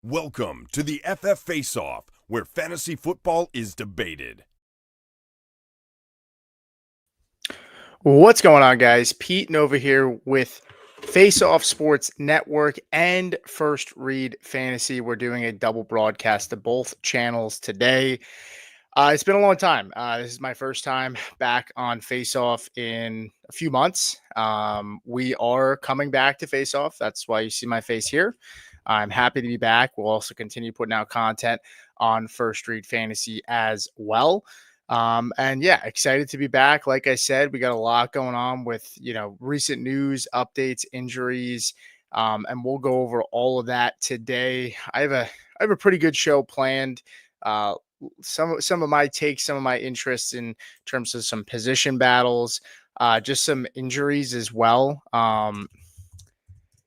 Welcome to the FF Face-Off, where fantasy football is debated. What's going on, guys? Pete Nova here with Face Off Sports Network and First Read Fantasy. We're doing a double broadcast to both channels today. It's been a long time. This is my first time back on Face Off in a few months. We are coming back to Face Off. That's why you see my face here. I'm happy to be back. We'll also continue putting out content on First Read Fantasy as well. And yeah, excited to be back. Like I said, we got a lot going on with, recent news, updates, injuries, and we'll go over all of that today. I have a pretty good show planned. Some of my takes, some of my interests in terms of some position battles, just some injuries as well.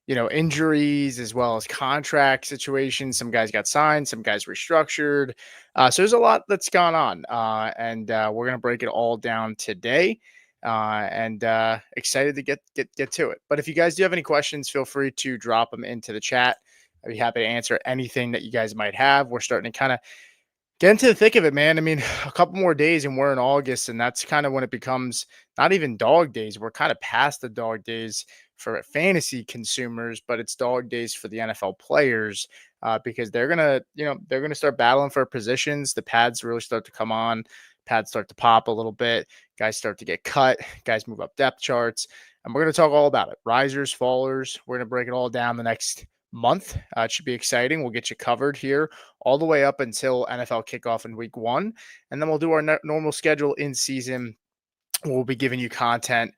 Injuries as well as contract situations. Some guys got signed, some guys restructured. So there's a lot that's gone on, and we're gonna break it all down today. And excited to get to it. But if you guys do have any questions, feel free to drop them into the chat. I'd be happy to answer anything that you guys might have. We're starting to kind of get into the thick of it, man. I mean, a couple more days and we're in August, and that's kind of when it becomes not even dog days. We're kind of past the dog days for fantasy consumers, but it's dog days for the NFL players because they're gonna start battling for positions. The pads really start to come on, pads start to pop a little bit, guys start to get cut, guys move up depth charts, and we're gonna talk all about it. Risers, fallers. We're gonna break it all down the next month. It should be exciting. We'll get you covered here all the way up until NFL kickoff in week 1. And then we'll do our normal schedule in season. We'll be giving you content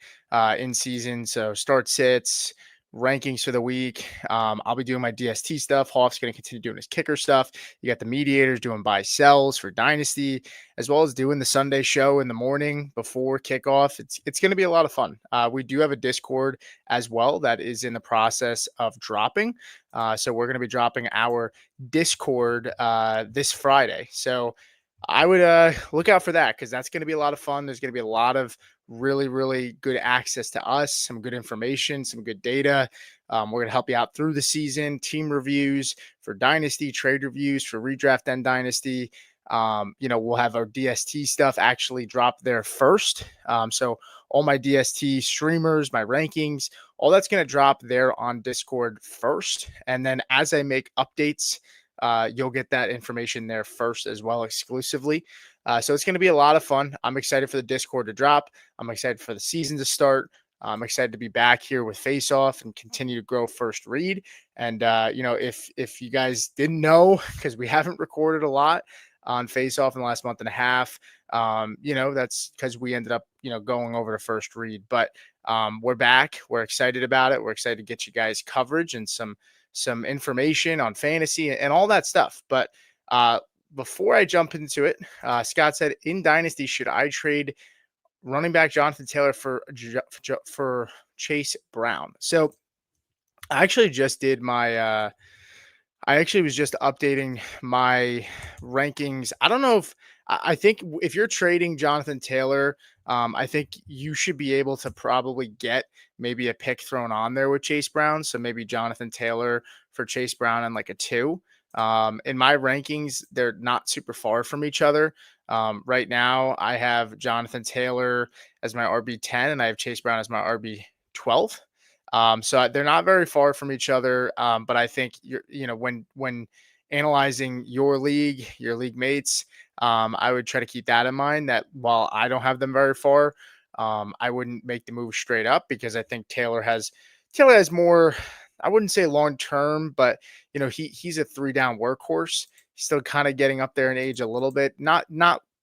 in season. So start sits, rankings for the week. I'll be doing my DST stuff. Hoff's going to continue doing his kicker stuff. You got the mediators doing buy sells for Dynasty, as well as doing the Sunday show in the morning before kickoff. It's going to be a lot of fun. We do have a Discord as well that is in the process of dropping. So we're going to be dropping our Discord this Friday. So I would look out for that because that's going to be a lot of fun. There's going to be a lot of really, really good access to us, some good information, some good data. We're going to help you out through the season, team reviews for Dynasty, trade reviews for Redraft and Dynasty. We'll have our DST stuff actually drop there first. So all my DST streamers, my rankings, all that's going to drop there on Discord first. And then as I make updates, you'll get that information there first as well, exclusively. So it's going to be a lot of fun. I'm excited for the Discord to drop. I'm excited for the season to start. I'm excited to be back here with Face Off and continue to grow First Read. And if you guys didn't know, because we haven't recorded a lot on Face Off in the last month and a half, that's because we ended up going over to First Read. But we're back. We're excited about it. We're excited to get you guys coverage and some information on fantasy and all that stuff. But before I jump into it, Scott said, in Dynasty, should I trade running back Jonthan Taylor for Chase Brown? So I actually just did my I actually was just updating my rankings. I don't know if I think if you're trading Jonthan Taylor, I think you should be able to probably get maybe a pick thrown on there with Chase Brown. So maybe Jonthan Taylor for Chase Brown and like a 2. In my rankings, they're not super far from each other. Right now, I have Jonthan Taylor as my RB10 and I have Chase Brown as my RB12. So they're not very far from each other. But I think when analyzing your league mates, I would try to keep that in mind, that while I don't have them very far, I wouldn't make the move straight up because I think Taylor has more, I wouldn't say long term, but he's a 3-down workhorse. He's still kind of getting up there in age a little bit. Not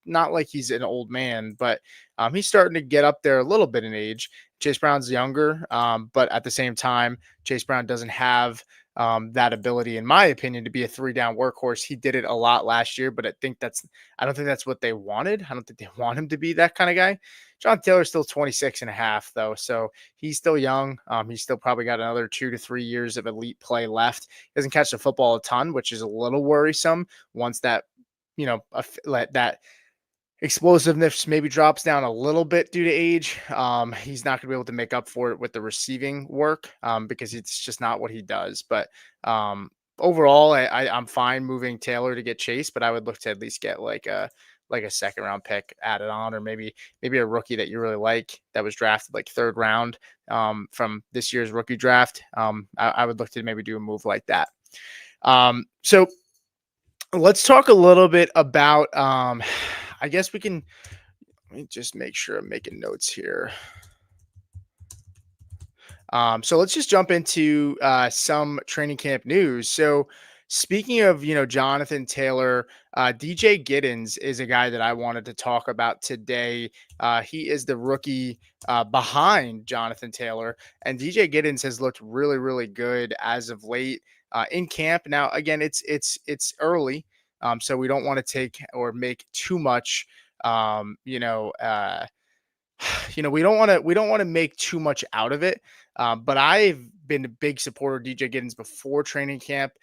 like he's an old man, but he's starting to get up there a little bit in age. Chase Brown's younger, but at the same time, Chase Brown doesn't have that ability, in my opinion, to be a 3-down workhorse. He did it a lot last year, but I don't think that's what they wanted. I don't think they want him to be that kind of guy. John Taylor's still 26 and a half, though, so he's still young. He's still probably got another 2 to 3 years of elite play left. He doesn't catch the football a ton, which is a little worrisome once that, that explosiveness maybe drops down a little bit due to age. He's not going to be able to make up for it with the receiving work because it's just not what he does. But overall, I'm fine moving Taylor to get Chase, but I would look to at least get like a second round pick added on, or maybe a rookie that you really like that was drafted like third round from this year's rookie draft. I would look to maybe do a move like that. So let's talk a little bit about I guess we can, let me just make sure I'm making notes here. So let's just jump into some training camp news. So speaking of, Jonathan Taylor, DJ Giddens is a guy that I wanted to talk about today. He is the rookie behind Jonathan Taylor, and DJ Giddens has looked really, really good as of late in camp. Now, again, it's early, so we don't want to take or make too much. Um, you know, uh, we don't want to make too much out of it. But I've been a big supporter of DJ Giddens before training camp.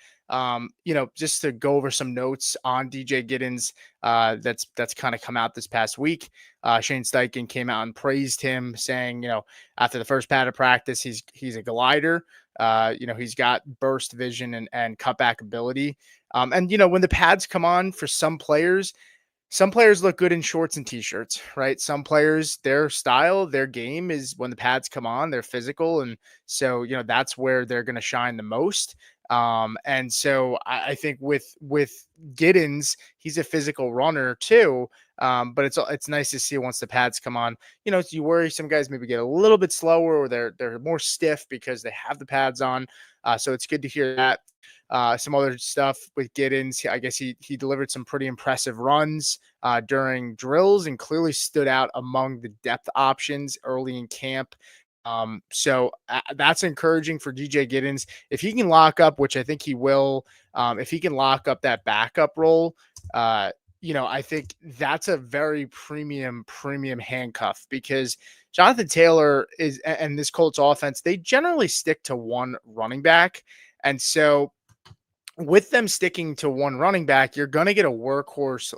Just to go over some notes on DJ Giddens, that's kind of come out this past week. Shane Steichen came out and praised him, saying, after the first pad of practice, he's a glider. He's got burst vision and cutback ability. And when the pads come on for some players look good in shorts and t-shirts, right? Some players, their style, their game is when the pads come on, they're physical. And so, that's where they're going to shine the most. And so I think with Giddens, he's a physical runner too. But it's nice to see once the pads come on. You worry some guys maybe get a little bit slower, or they're more stiff because they have the pads on. So it's good to hear that. Some other stuff with Giddens, I guess he delivered some pretty impressive runs during drills and clearly stood out among the depth options early in camp. So that's encouraging for DJ Giddens. If he can lock up, which I think he will, if he can lock up that backup role, I think that's a very premium handcuff, because Jonathan Taylor and this Colts offense, they generally stick to one running back. And so with them sticking to one running back, you're going to get a workhorse,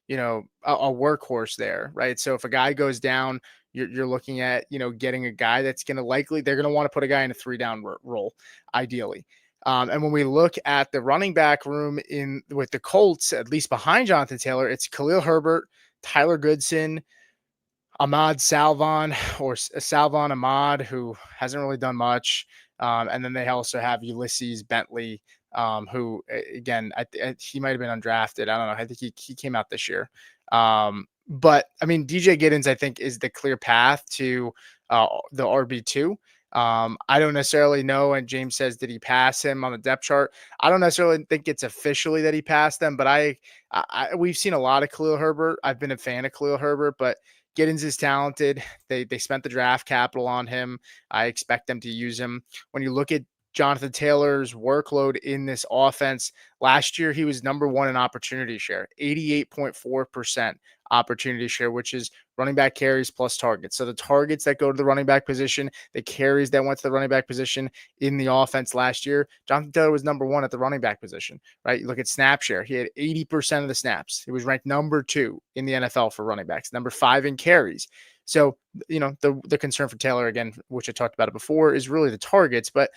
a workhorse there, right? So if a guy goes down, you're looking at, getting a guy that's going to they're going to want to put a guy in a 3-down role, ideally. And when we look at the running back room with the Colts, at least behind Jonathan Taylor, it's Khalil Herbert, Tyler Goodson, Ahmad Salvon, or Salvon Ahmad, who hasn't really done much. And then they also have Ulysses Bentley, who, again, he might have been undrafted. I don't know. I think he came out this year. But I mean, DJ Giddens, I think, is the clear path to the RB2. I don't necessarily know. And James says, did he pass him on the depth chart? I don't necessarily think it's officially that he passed them, but we've seen a lot of Khalil Herbert. I've been a fan of Khalil Herbert, but Giddens is talented. They spent the draft capital on him. I expect them to use him. When you look at Jonathan Taylor's workload in this offense, last year he was number one in opportunity share, 88.4% opportunity share, which is running back carries plus targets. So the targets that go to the running back position, the carries that went to the running back position in the offense last year, Jonathan Taylor was number one at the running back position, right? You look at snap share. He had 80% of the snaps. He was ranked number 2 in the NFL for running backs, number 5 in carries. So, the concern for Taylor, again, which I talked about it before, is really the targets. But,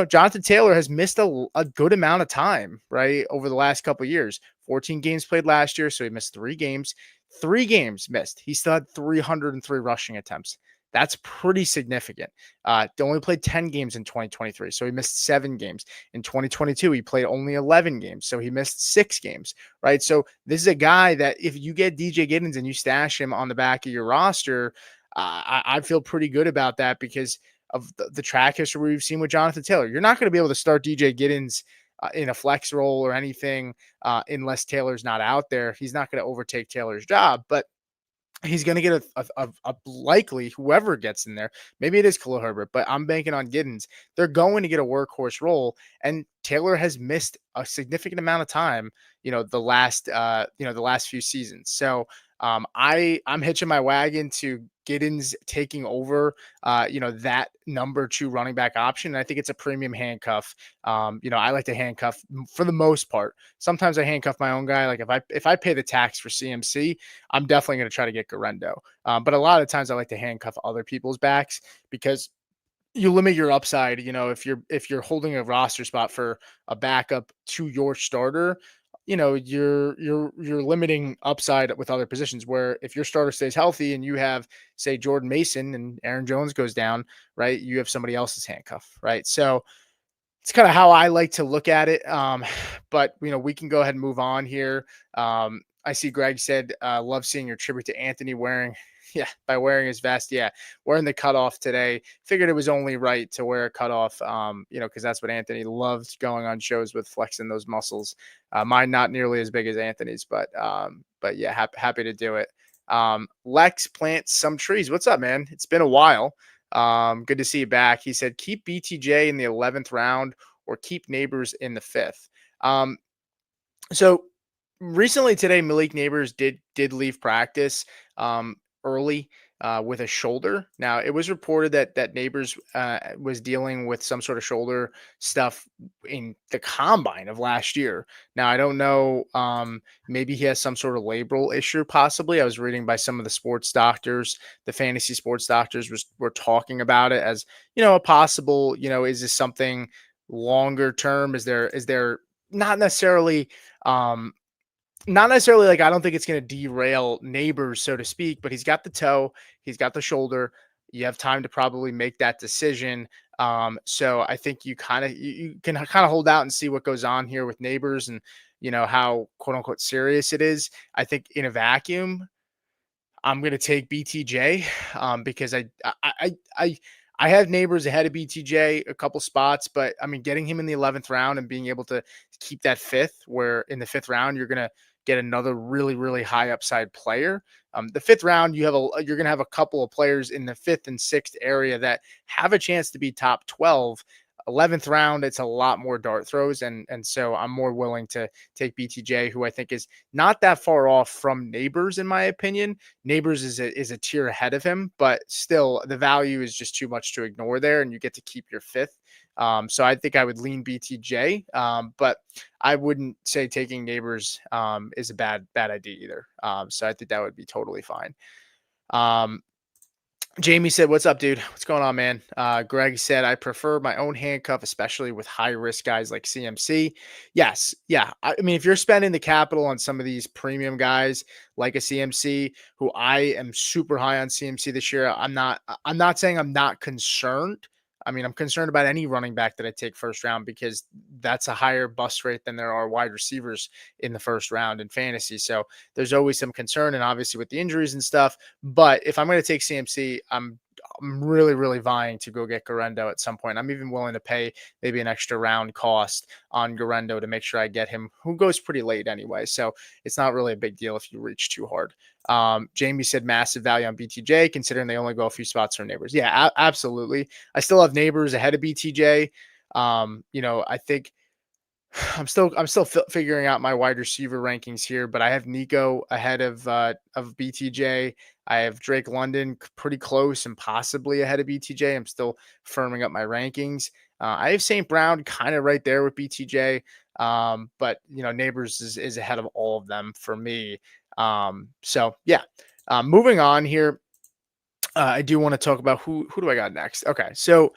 Jonathan Taylor has missed a good amount of time, right, over the last couple of years. 14 games played last year, so he missed 3 games. 3 games missed. He still had 303 rushing attempts. That's pretty significant. They only played 10 games in 2023, so he missed 7 games. In 2022, he played only 11 games, so he missed 6 games, right? So this is a guy that if you get DJ Giddens and you stash him on the back of your roster, I feel pretty good about that because of the track history we've seen with Jonathan Taylor. You're not going to be able to start DJ Giddens in a flex role or anything unless Taylor's not out there. He's not going to overtake Taylor's job, but he's going to get a likely whoever gets in there. Maybe it is Khalil Herbert, but I'm banking on Giddens. They're going to get a workhorse role, and Taylor has missed a significant amount of time, the last few seasons. So I'm hitching my wagon to Giddens taking over, that number 2 running back option. And I think it's a premium handcuff. I like to handcuff for the most part. Sometimes I handcuff my own guy. Like if I pay the tax for CMC, I'm definitely going to try to get Garendo. But a lot of times I like to handcuff other people's backs because you limit your upside. If you're holding a roster spot for a backup to your starter, you're limiting upside with other positions. Where if your starter stays healthy and you have, say, Jordan Mason and Aaron Jones goes down, right, you have somebody else's handcuff, right? So it's kind of how I like to look at it. But we can go ahead and move on here. I see Greg said, love seeing your tribute to Anthony wearing, yeah, by wearing his vest. Yeah, wearing the cutoff today. Figured it was only right to wear a cutoff, because that's what Anthony loves, going on shows with flexing those muscles. Mine not nearly as big as Anthony's, but yeah, happy to do it. Lex plants some trees. What's up, man? It's been a while. Good to see you back. He said, keep BTJ in the 11th round or keep Nabers in the 5th. So recently today, Malik Nabers did leave practice early with a shoulder. Now it was reported that Nabers was dealing with some sort of shoulder stuff in the combine of last year. Now I don't know. Maybe he has some sort of labral issue. Possibly. I was reading by some of the sports doctors, the fantasy sports doctors were talking about it as a possible. Is this something longer term? Is there not necessarily um not necessarily, like, I don't think it's going to derail Nabers, so to speak, but he's got the toe, he's got the shoulder. You have time to probably make that decision. So I think you can kind of hold out and see what goes on here with Nabers, and how quote unquote serious it is. I think in a vacuum, I'm gonna take BTJ, because I have Nabers ahead of BTJ a couple spots, but I mean, getting him in the 11th round and being able to keep that fifth, where in the 5th round you're gonna get another really really high upside player. The 5th round you're gonna have a couple of players in the 5th and 6th area that have a chance to be top 12. 11th round, it's a lot more dart throws, and so I'm more willing to take BTJ, who I think is not that far off from Nabers in my opinion. Nabers is a tier ahead of him, but still the value is just too much to ignore there, and you get to keep your 5th. So I think I would lean BTJ, but I wouldn't say taking Nabers is a bad idea either. So I think that would be totally fine. Um, Jamie said, "What's up, dude? What's going on, man?" Greg said, "I prefer my own handcuff, especially with high risk guys like CMC." Yes, yeah. I mean, if you're spending the capital on some of these premium guys like a CMC, who I am super high on CMC this year, I'm not. I'm not saying I'm not concerned. I mean, I'm concerned about any running back that I take first round, because that's a higher bust rate than there are wide receivers in the first round in fantasy. So there's always some concern, and obviously with the injuries and stuff. But if I'm going to take CMC, I'm really, really vying to go get Garendo at some point. I'm even willing to pay maybe an extra round cost on Garendo to make sure I get him, who goes pretty late anyway. So it's not really a big deal if you reach too hard. Jamie said massive value on BTJ, considering they only go a few spots from Nabers. Yeah, absolutely. I still have Nabers ahead of BTJ. I think I'm still figuring out my wide receiver rankings here, but I have Nico ahead of BTJ. I have Drake London pretty close and possibly ahead of BTJ. I'm still firming up my rankings. I have St. Brown kind of right there with BTJ, but Nabers is ahead of all of them for me. So yeah, moving on here. I do want to talk about who do I got next? Okay, so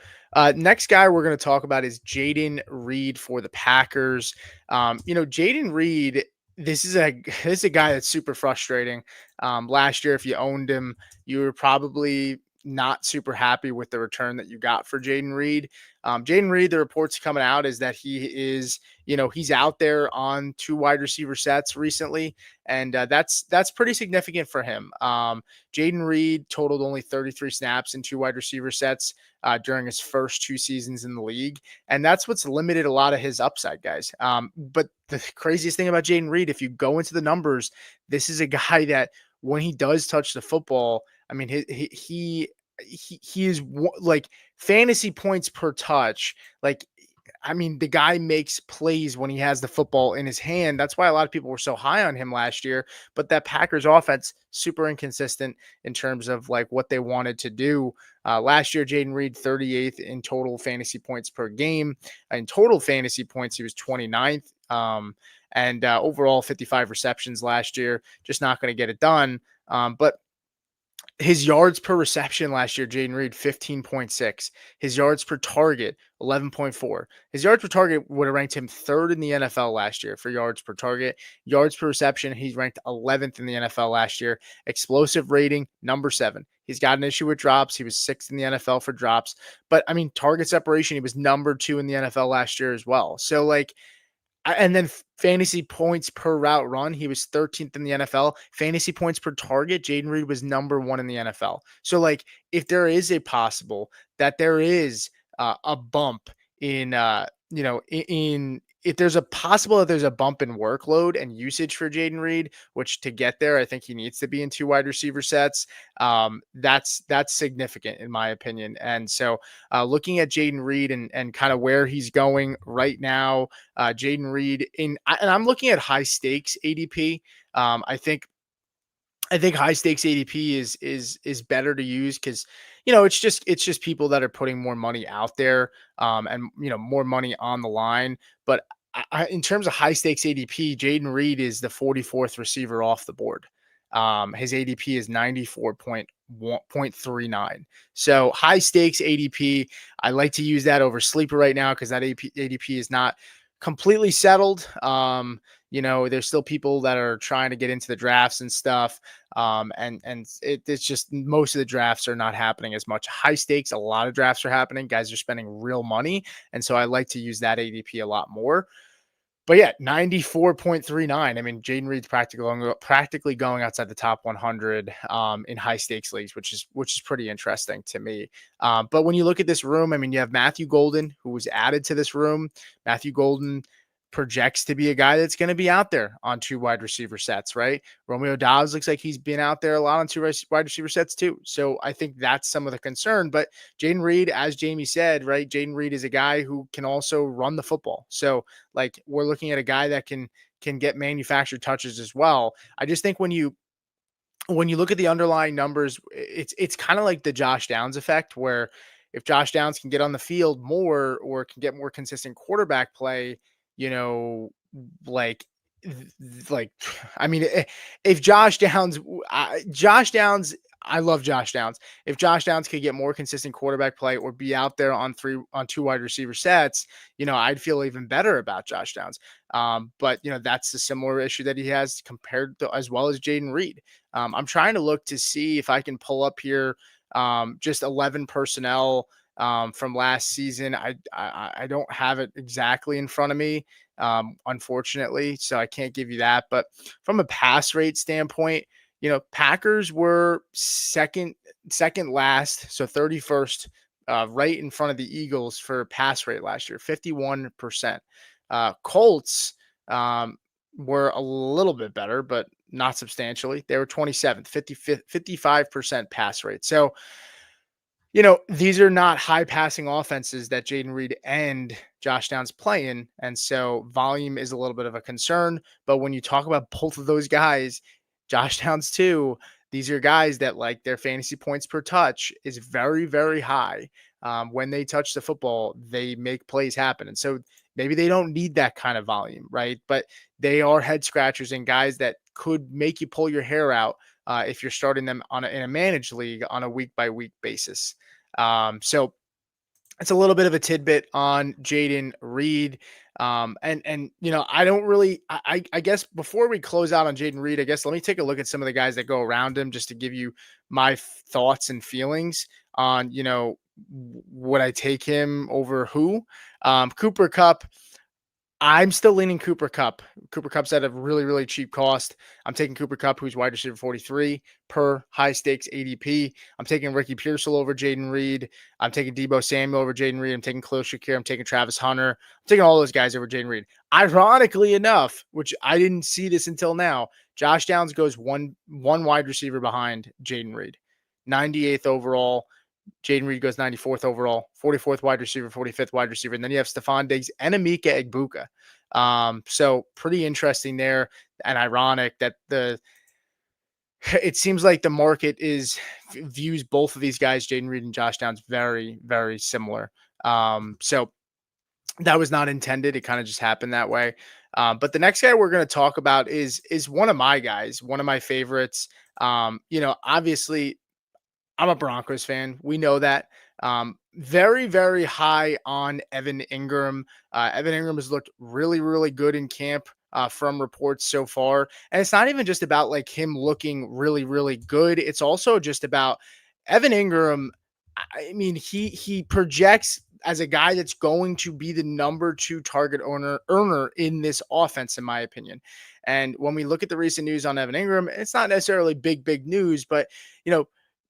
next guy we're going to talk about is Jayden Reed for the Packers. Jayden Reed. This is a guy that's super frustrating. Last year, if you owned him, you were probably not super happy with the return that you got for Jayden Reed. Jayden Reed, the reports coming out is that he's out there on 2 wide receiver sets recently, and that's pretty significant for him. Jayden Reed totaled only 33 snaps in 2 wide receiver sets during his first 2 seasons in the league. And that's what's limited a lot of his upside, guys. But the craziest thing about Jayden Reed, if you go into the numbers, this is a guy that when he does touch the football, I mean, he is like fantasy points per touch. Like, I mean, the guy makes plays when he has the football in his hand. That's why a lot of people were so high on him last year. But that Packers offense, super inconsistent in terms of like what they wanted to do. Last year, Jayden Reed, 38th in total fantasy points per game. In total fantasy points, he was 29th. And overall, 55 receptions last year. Just not going to get it done. But His yards per reception last year, Jayden Reed, 15.6. His yards per target, 11.4. His yards per target would have ranked him third in the NFL last year for yards per target. Yards per reception, he's ranked 11th in the NFL last year. Explosive rating, number 7. He's got an issue with drops. He was 6th in the NFL for drops. But, I mean, target separation, he was number 2 in the NFL last year as well. So, like, and then fantasy points per route run, he was 13th in the NFL. Fantasy points per target, Jayden Reed was number 1 in the NFL. So, like, if there is a possible that there is a bump in, in if there's a possible that there's a bump in workload and usage for Jayden Reed, which to get there, I think he needs to be in 2 wide receiver sets. That's significant in my opinion. And so, looking at Jayden Reed and kind of where he's going right now, Jayden Reed and I'm looking at high stakes ADP. I think high stakes ADP is better to use because it's just people that are putting more money out there, and more money on the line. But in terms of high stakes ADP, Jayden Reed is the 44th receiver off the board. His ADP is 94.39. So high stakes ADP, I like to use that over sleeper right now because that ADP is not completely settled. There's still people that are trying to get into the drafts and stuff. It's just most of the drafts are not happening as much. High stakes, a lot of drafts are happening. Guys are spending real money. And so I like to use that ADP a lot more. But yeah, 94.39. I mean, Jayden Reed's practically going outside the top 100 in high stakes leagues, which is pretty interesting to me. But when you look at this room, I mean, you have Matthew Golden, who was added to this room. Matthew Golden projects to be a guy that's going to be out there on 2 wide receiver sets, right? Romeo Dobbs looks like he's been out there a lot on 2 wide receiver sets too. So I think that's some of the concern. But Jayden Reed, as Jamie said, right? Jayden Reed is a guy who can also run the football. So like we're looking at a guy that can get manufactured touches as well. I just think when you look at the underlying numbers, it's kind of like the Josh Downs effect, where if Josh Downs can get on the field more or can get more consistent quarterback play, you know, like, I mean, if Josh Downs, I love Josh Downs. If Josh Downs could get more consistent quarterback play or be out there on 2 wide receiver sets, I'd feel even better about Josh Downs. But that's the similar issue that he has compared to as well as Jayden Reed. I'm trying to look to see if I can pull up here just 11 personnel from last season. I don't have it exactly in front of me, unfortunately, so I can't give you that. But from a pass rate standpoint, Packers were second last, so 31st, right in front of the Eagles for pass rate last year, 51%. Colts were a little bit better, but not substantially. They were 27th, 55% pass rate. So, these are not high passing offenses that Jayden Reed and Josh Downs play in. And so volume is a little bit of a concern. But when you talk about both of those guys, Josh Downs too, these are guys that like their fantasy points per touch is very, very high. When they touch the football, they make plays happen. And so maybe they don't need that kind of volume, right? But they are head scratchers and guys that could make you pull your hair out if you're starting them in a managed league on a week by week basis. So it's a little bit of a tidbit on Jayden Reed. I don't really, I guess before we close out on Jayden Reed, I guess let me take a look at some of the guys that go around him just to give you my thoughts and feelings on, would I take him over who? Cooper Kupp. I'm still leaning Cooper Kupp. Cooper Kupp's at a really, really cheap cost. I'm taking Cooper Kupp, who's wide receiver 43 per high stakes ADP. I'm taking Ricky Pearsall over Jayden Reed. I'm taking Deebo Samuel over Jayden Reed. I'm taking Khalil Shakir. I'm taking Travis Hunter. I'm taking all those guys over Jayden Reed. Ironically enough, which I didn't see this until now, Josh Downs goes one wide receiver behind Jayden Reed. 98th overall. Jayden Reed goes 94th overall, 44th wide receiver, 45th wide receiver. And then you have Stephon Diggs and Emeka Egbuka. So pretty interesting there, and ironic that it seems like the market views both of these guys, Jayden Reed and Josh Downs, very, very similar. So that was not intended. It kind of just happened that way. But the next guy we're going to talk about is one of my guys, one of my favorites. Obviously I'm a Broncos fan. We know that. Very, very high on Evan Engram. Evan Engram has looked really, really good in camp from reports so far. And it's not even just about like him looking really, really good. It's also just about Evan Engram. I mean, he projects as a guy that's going to be the number two target earner in this offense, in my opinion. And when we look at the recent news on Evan Engram, it's not necessarily big news, but you know,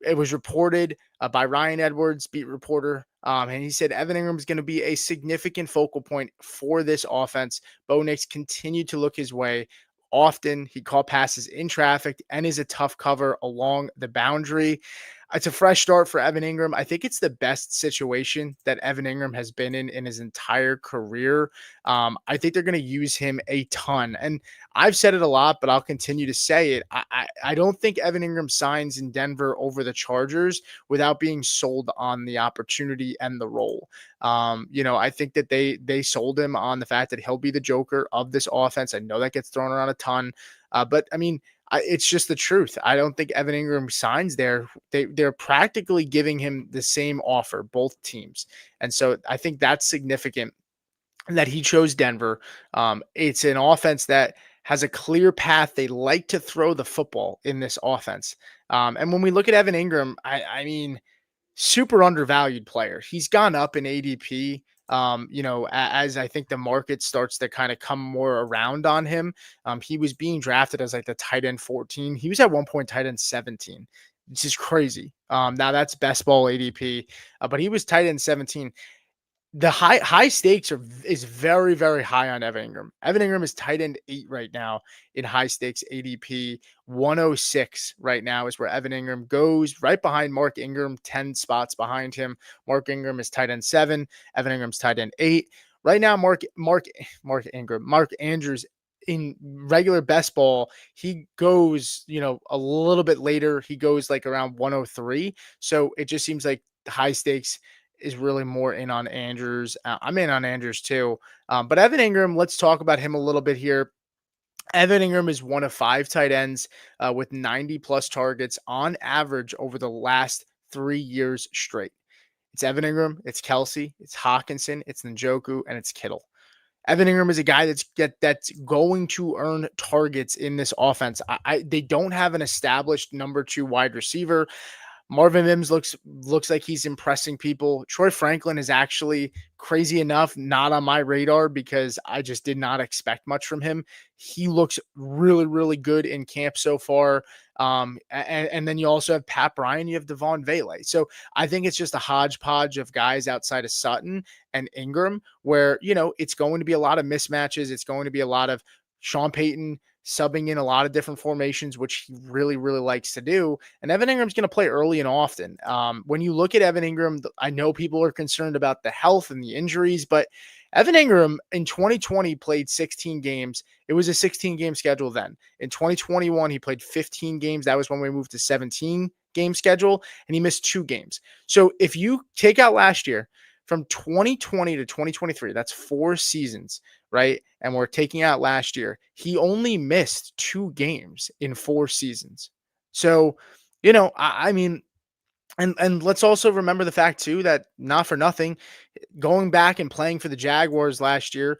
it was reported by Ryan Edwards, beat reporter, and he said Evan Ingram is going to be a significant focal point for this offense. Bo Nix continued to look his way. Often he caught passes in traffic and is a tough cover along the boundary. It's a fresh start for Evan Ingram. I think it's the best situation that Evan Ingram has been in his entire career. I think they're going to use him a ton. And I've said it a lot, but I'll continue to say it. I don't think Evan Ingram signs in Denver over the Chargers without being sold on the opportunity and the role. I think that they sold him on the fact that he'll be the joker of this offense. I know that gets thrown around a ton, but I mean, it's just the truth. I don't think Evan Ingram signs there. They're practically giving him the same offer, both teams, and so I think that's significant that he chose Denver. It's an offense that has a clear path. They like to throw the football in this offense. And when we look at Evan Ingram, I mean, super undervalued player. He's gone up in ADP. As I think the market starts to kind of come more around on him. He was being drafted as like the tight end 14. He was at one point tight end 17. This is crazy. Now that's best ball ADP, but he was tight end 17. The high stakes is very, very high on Evan Ingram. Evan Ingram is tight end 8 right now in high stakes ADP. 106 right now is where Evan Ingram goes, right behind Mark Ingram, 10 spots behind him. Mark Ingram is tight end 7. Evan Ingram's tight end 8. Right now, Mark Andrews in regular best ball, he goes, a little bit later. He goes like around 103. So it just seems like high stakes is really more in on Andrews. I'm in on Andrews too. But Evan Ingram, let's talk about him a little bit here. Evan Ingram is one of 5 tight ends with 90 plus targets on average over the last 3 years straight. It's Evan Ingram, it's Kelsey, it's Hawkinson, it's Njoku, and it's Kittle. Evan Ingram is a guy that's going to earn targets in this offense. They don't have an established number 2 wide receiver. Marvin Mims looks like he's impressing people. Troy Franklin is actually, crazy enough, not on my radar because I just did not expect much from him. He looks really, really good in camp so far. And then you also have Pat Bryan, you have Devon Vele. So I think it's just a hodgepodge of guys outside of Sutton and Ingram where, it's going to be a lot of mismatches. It's going to be a lot of Sean Payton subbing in a lot of different formations, which he really, really likes to do. And Evan Ingram's going to play early and often. When you look at Evan Ingram, I know people are concerned about the health and the injuries, but Evan Ingram in 2020 played 16 games. It was a 16-game schedule then. In 2021, he played 15 games. That was when we moved to 17-game schedule, and he missed 2 games. So if you take out last year, from 2020 to 2023, that's 4 seasons, right? And we're taking out last year. He only missed 2 games in 4 seasons. So, I mean, and let's also remember the fact too that not for nothing, going back and playing for the Jaguars last year,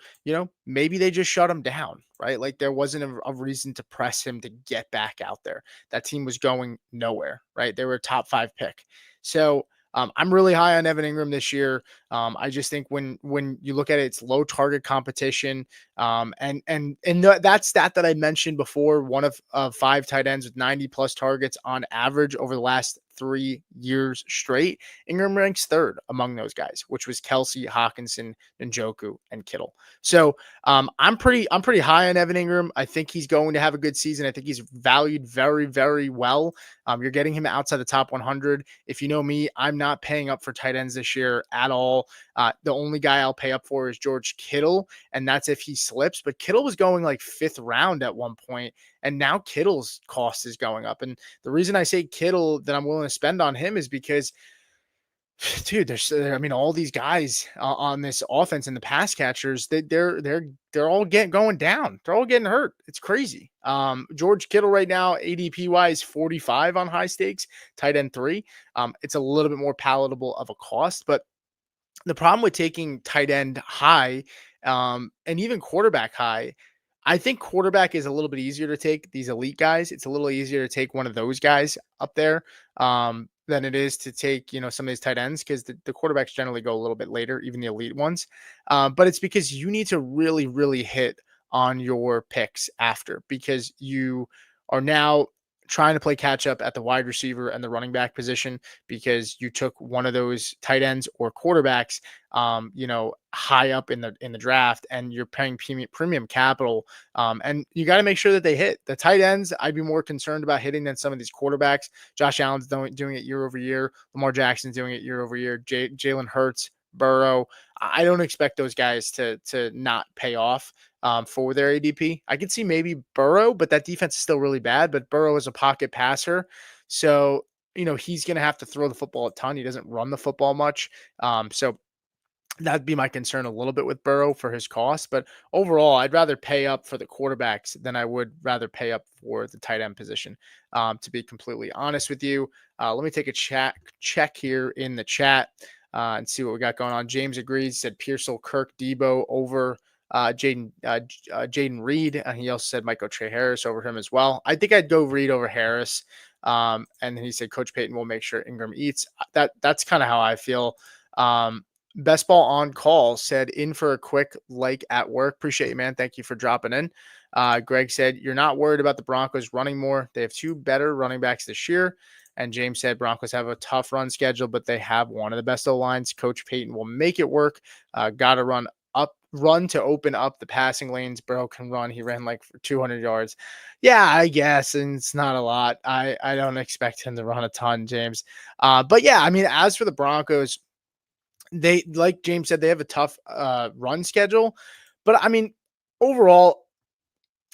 maybe they just shut him down, right? Like there wasn't a reason to press him to get back out there. That team was going nowhere, right? They were a top 5 pick. So I'm really high on Evan Ingram this year. I just think when you look at it, it's low target competition. And that stat that I mentioned before, one of 5 tight ends with 90 plus targets on average over the last 3 years straight. Ingram ranks 3rd among those guys, which was Kelsey, Hawkinson, Njoku, and Kittle. So I'm pretty high on Evan Ingram. I think he's going to have a good season. I think he's valued very, very well. You're getting him outside the top 100. If you know me, I'm not paying up for tight ends this year at all. The only guy I'll pay up for is George Kittle, and that's if he slips. But Kittle was going like 5th round at one point, and now Kittle's cost is going up. And the reason I say Kittle that I'm willing to spend on him is because Dude, I mean, all these guys on this offense and the pass catchers, they're all going down. They're all getting hurt. It's crazy. George Kittle right now, ADP wise, 45 on high stakes, tight end 3. It's a little bit more palatable of a cost, but the problem with taking tight end high, and even quarterback high, I think quarterback is a little bit easier to take these elite guys. It's a little easier to take one of those guys up there than it is to take, some of these tight ends, because the quarterbacks generally go a little bit later, even the elite ones. But it's because you need to really, really hit on your picks after, because you are now trying to play catch up at the wide receiver and the running back position, because you took one of those tight ends or quarterbacks, high up in the draft, and you're paying premium capital. And you got to make sure that they hit. The tight ends, I'd be more concerned about hitting than some of these quarterbacks. Josh Allen's doing it year over year. Lamar Jackson's doing it year over year. Jalen Hurts, Burrow. I don't expect those guys to not pay off for their ADP. I could see maybe Burrow, but that defense is still really bad. But Burrow is a pocket passer, so he's going to have to throw the football a ton. He doesn't run the football much, so that'd be my concern a little bit with Burrow for his cost. But overall, I'd rather pay up for the quarterbacks than I would rather pay up for the tight end position. To be completely honest with you, let me take a check here in the chat and see what we got going on. James agrees. Said Pearsall, Kirk, Debo over Jayden Reed, and he also said Michael Trey Harris over him as well. I think I'd go Reed over Harris. And then he said Coach Payton will make sure Engram eats. That's kind of how I feel. Best Ball on Call said in for a quick like at work. Appreciate you, man. Thank you for dropping in. Greg said you're not worried about the Broncos running more. They have 2 better running backs this year. And James said Broncos have a tough run schedule, but they have one of the best O-lines. Coach Payton will make it work. Got to run to open up the passing lanes. Burrow can run. He ran like for 200 yards. Yeah, I guess. And it's not a lot. I don't expect him to run a ton, James. But yeah, I mean, as for the Broncos, they, like James said, they have a tough run schedule. But I mean, overall,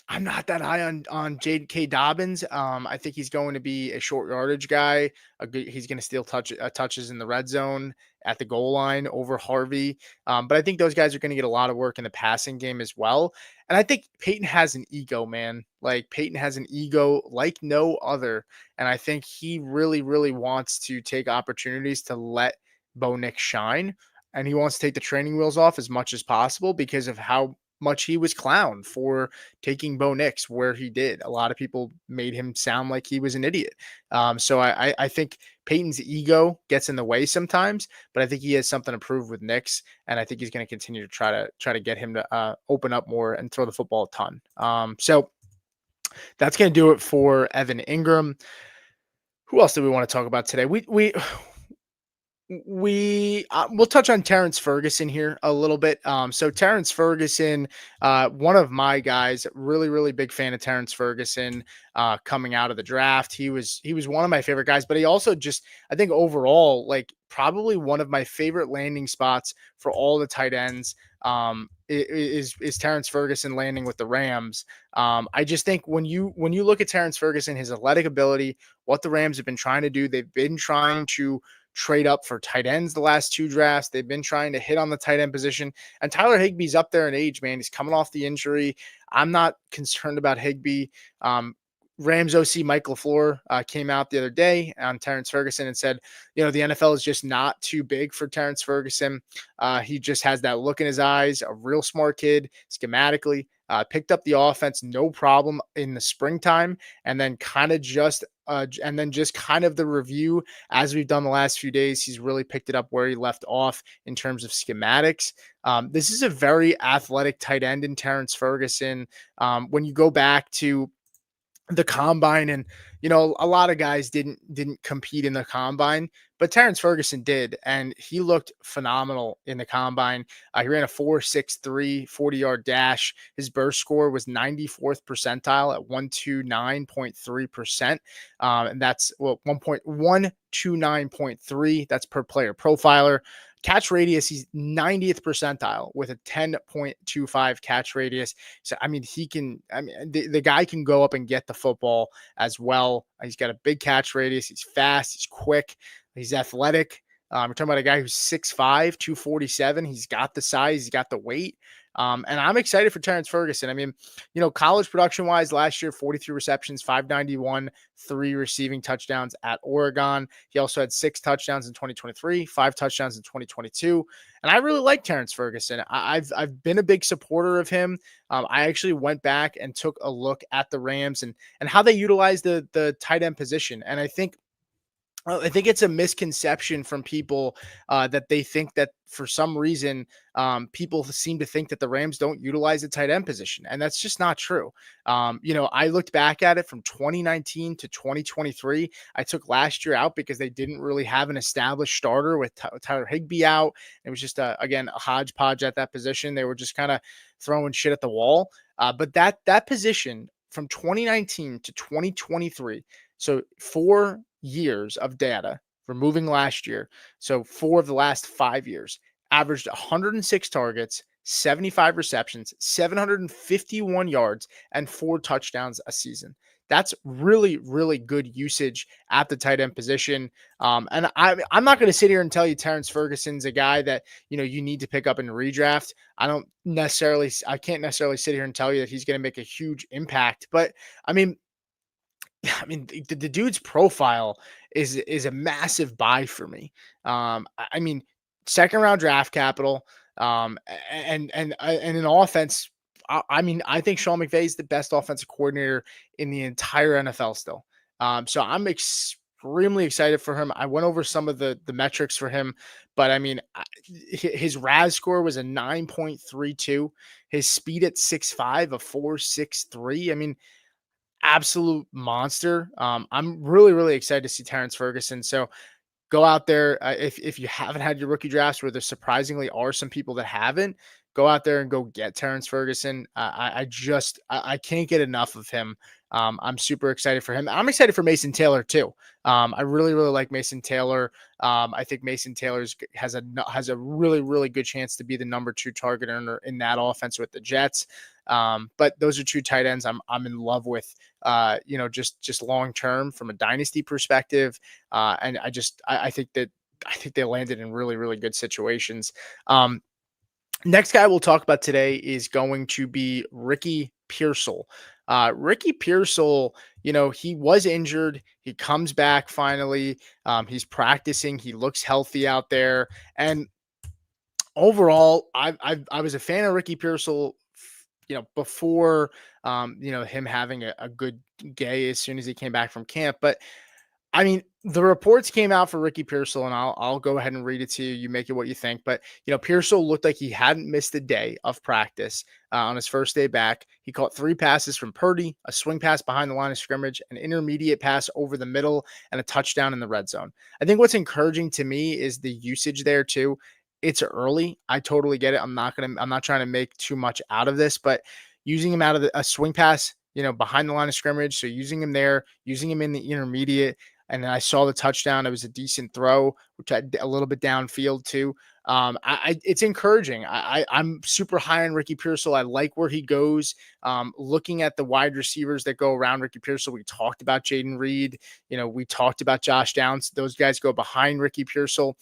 I'm not that high on J.K. Dobbins. I think he's going to be a short yardage guy. He's going to steal touches in the red zone at the goal line over Harvey. But I think those guys are going to get a lot of work in the passing game as well. And I think Peyton has an ego, man. Like Peyton has an ego like no other. And I think he really, really wants to take opportunities to let Bo Nix shine. And he wants to take the training wheels off as much as possible because of how much he was clowned for taking Bo Nix where he did. A lot of people made him sound like he was an idiot. So I think Peyton's ego gets in the way sometimes, but I think he has something to prove with Nix, and I think he's going to continue to try to get him to open up more and throw the football a ton. So that's going to do it for Evan Engram. Who else do we want to talk about today? We'll touch on Terrance Ferguson here a little bit. So Terrance Ferguson, one of my guys, really, really big fan of Terrance Ferguson, coming out of the draft. He was one of my favorite guys, but he also just, I think overall, like probably one of my favorite landing spots for all the tight ends, is Terrance Ferguson landing with the Rams. I just think when you look at Terrance Ferguson, his athletic ability, what the Rams have been trying to do, they've been trying to trade up for tight ends the last 2 drafts. They've been trying to hit on the tight end position, and Tyler Higbee's up there in age, man. He's coming off the injury. I'm not concerned about Higbee. Rams OC Mike LaFleur came out the other day on Terrance Ferguson and said, the NFL is just not too big for Terrance Ferguson. He just has that look in his eyes, a real smart kid, schematically. Picked up the offense, no problem in the springtime, and then just kind of the review as we've done the last few days. He's really picked it up where he left off in terms of schematics. This is a very athletic tight end in Terrance Ferguson. When you go back to the combine, and a lot of guys didn't compete in the combine, but Terrance Ferguson did, and he looked phenomenal in the combine. He ran a 4.63 40-yard dash. His burst score was 94th percentile at 129.3%, and that's 129.3. That's per player profiler. Catch radius, he's 90th percentile with a 10.25 catch radius. So, I mean, the guy can go up and get the football as well. He's got a big catch radius. He's fast. He's quick. He's athletic. We're talking about a guy who's 6'5", 247. He's got the size, he's got the weight. And I'm excited for Terrance Ferguson. I mean, college production wise, last year, 43 receptions, 591, 3 receiving touchdowns at Oregon. He also had 6 touchdowns in 2023, 5 touchdowns in 2022. And I really like Terrance Ferguson. I've been a big supporter of him. I actually went back and took a look at the Rams and how they utilize the tight end position. And I think it's a misconception from people that they think that for some reason people seem to think that the Rams don't utilize the tight end position, and that's just not true. I looked back at it from 2019 to 2023. I took last year out because they didn't really have an established starter with Tyler Higbee out. It was just again a hodgepodge at that position. They were just kind of throwing shit at the wall. But that position from 2019 to 2023, so 4 years of data, removing last year, so 4 of the last 5 years, averaged 106 targets, 75 receptions, 751 yards, and 4 touchdowns a season. That's really, really good usage at the tight end position. And I'm not going to sit here and tell you Terrance Ferguson's a guy that, you need to pick up in redraft. I can't necessarily sit here and tell you that he's going to make a huge impact. But I mean, the dude's profile is a massive buy for me. I mean, second round draft capital, and an offense. I think Sean McVay is the best offensive coordinator in the entire NFL still. So I'm extremely excited for him. I went over some of the metrics for him, but I mean, his RAS score was a 9.32. His speed at 6'5", a 4.63. I mean, absolute monster. I'm really, really excited to see Terrance Ferguson. So go out there. If you haven't had your rookie drafts, where there surprisingly are some people that haven't, go out there and go get Terrance Ferguson. I can't get enough of him. I'm super excited for him. I'm excited for Mason Taylor too. I really, really like Mason Taylor. I think Mason Taylor has a really, really good chance to be the number 2 target earner in that offense with the Jets. But those are 2 tight ends I'm in love with, just long term from a dynasty perspective. And I think they landed in really, really good situations. Next guy we'll talk about today is going to be Ricky Pearsall. Ricky Pearsall, he was injured. He comes back finally. He's practicing. He looks healthy out there. And overall, I was a fan of Ricky Pearsall, before, him having a good day as soon as he came back from camp. But I mean, the reports came out for Ricky Pearsall, and I'll go ahead and read it to you. You make it what you think. But, Pearsall looked like he hadn't missed a day of practice on his first day back. He caught 3 passes from Purdy, a swing pass behind the line of scrimmage, an intermediate pass over the middle, and a touchdown in the red zone. I think what's encouraging to me is the usage there too. It's early. I totally get it. I'm not trying to make too much out of this, but using him out of a swing pass, behind the line of scrimmage. So using him there, using him in the intermediate. And then I saw the touchdown. It was a decent throw, which had a little bit downfield too. It's encouraging. I'm super high on Ricky Pearsall. I like where he goes. Looking at the wide receivers that go around Ricky Pearsall, we talked about Jayden Reed. We talked about Josh Downs. Those guys go behind Ricky Pearsall.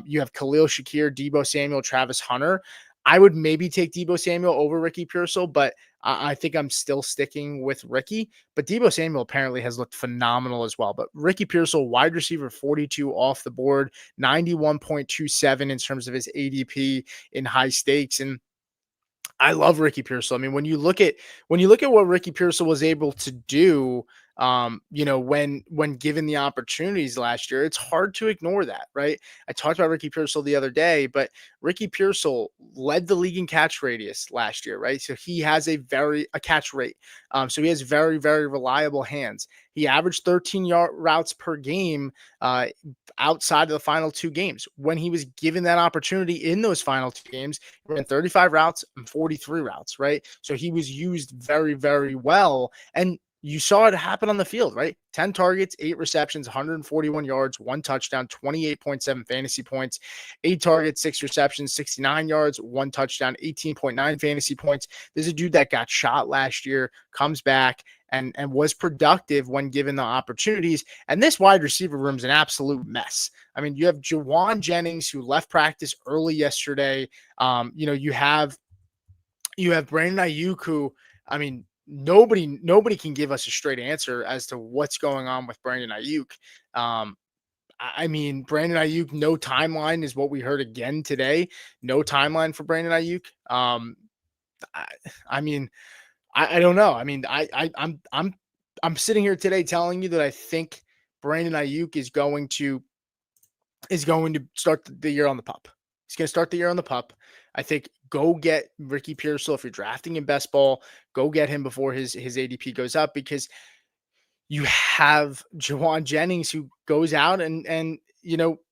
You have Khalil Shakir, Deebo Samuel, Travis Hunter. I would maybe take Deebo Samuel over Ricky Pearsall, but I think I'm still sticking with Ricky. But Deebo Samuel apparently has looked phenomenal as well. But Ricky Pearsall, wide receiver 42 off the board, 91.27 in terms of his ADP in high stakes. And I love Ricky Pearsall. I mean, when you look at what Ricky Pearsall was able to do, when given the opportunities last year, it's hard to ignore that, right? I talked about Ricky Pearsall the other day, but Ricky Pearsall led the league in catch radius last year, right? So he has a catch rate. So he has very, very reliable hands. He averaged 13-yard routes per game outside of the final 2 games. When he was given that opportunity in those final 2 games, he ran 35 routes and 43 routes, right? So he was used very, very well. And you saw it happen on the field, right? 10 targets, 8 receptions, 141 yards, 1 touchdown, 28.7 fantasy points, 8 targets, 6 receptions, 69 yards, 1 touchdown, 18.9 fantasy points. There's a dude that got shot last year, comes back, and was productive when given the opportunities. And this wide receiver room is an absolute mess. I mean, you have Jauan Jennings, who left practice early yesterday. You have Brandon Ayuk, who, I mean, nobody can give us a straight answer as to what's going on with Brandon Ayuk. I mean, Brandon Ayuk, no timeline is what we heard again today. No timeline for Brandon Ayuk. I mean, I don't know. I mean, I'm sitting here today telling you that I think Brandon Ayuk is going to start the year on the pup. He's going to start the year on the pup. I think go get Ricky Pearsall if you're drafting in best ball. Go get him before his ADP goes up, because you have Jauan Jennings, who goes out and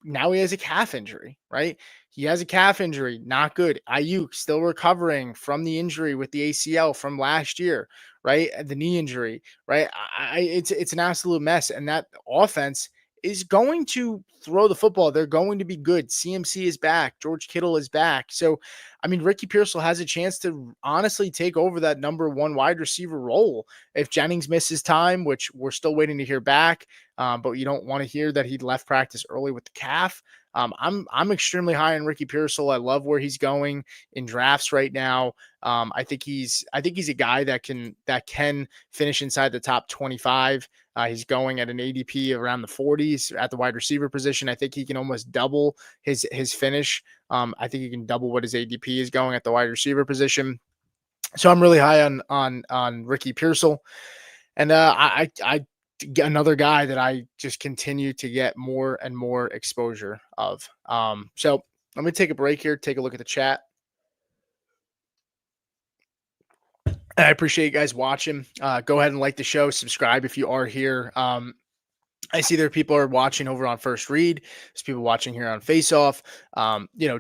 now he has a calf injury, right? He has a calf injury, not good. Ayuk still recovering from the injury with the ACL from last year, right? The knee injury, right? It's an absolute mess, and that offense is going to throw the football. They're going to be good. CMC is back. George Kittle is back. So, I mean, Ricky Pearsall has a chance to honestly take over that number one wide receiver role if Jennings misses time, which we're still waiting to hear back. But you don't want to hear that he left practice early with the calf. I'm extremely high on Ricky Pearsall. I love where he's going in drafts right now. I think he's a guy that can finish inside the top 25. He's going at an ADP around the 40s at the wide receiver position. I think he can almost double his finish. I think he can double what his ADP is going at the wide receiver position. So I'm really high on Ricky Pearsall, and I another guy that I just continue to get more and more exposure of. So let me take a break here, take a look at the chat. I appreciate you guys watching. Go ahead and like the show, subscribe if you are here. I see there are people are watching over on First Read. There's people watching here on Face Off.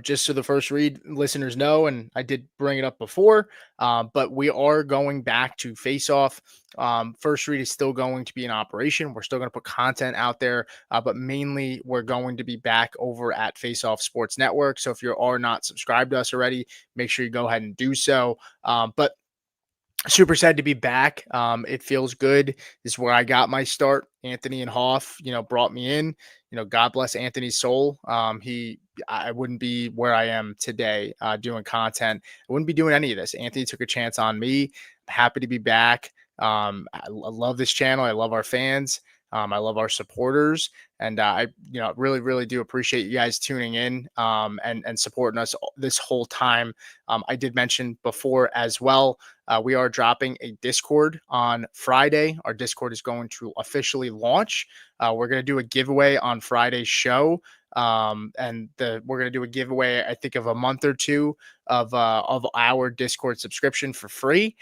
Just so the First Read listeners know, and I did bring it up before, but we are going back to Face Off. First Read is still going to be in operation. We're still going to put content out there, but mainly we're going to be back over at Face Off Sports Network. So if you are not subscribed to us already, make sure you go ahead and do so. But super excited to be back. It feels good. This is where I got my start. Anthony and Hoff, brought me in. God bless Anthony's soul. I wouldn't be where I am today doing content. I wouldn't be doing any of this. Anthony took a chance on me. I'm happy to be back. I love this channel. I love our fans. I love our supporters, and I really, really do appreciate you guys tuning in and supporting us this whole time. I did mention before as well, we are dropping a Discord on Friday. Our Discord is going to officially launch. We're going to do a giveaway on Friday's show. We're going to do a giveaway, I think, of a month or two of our Discord subscription for free.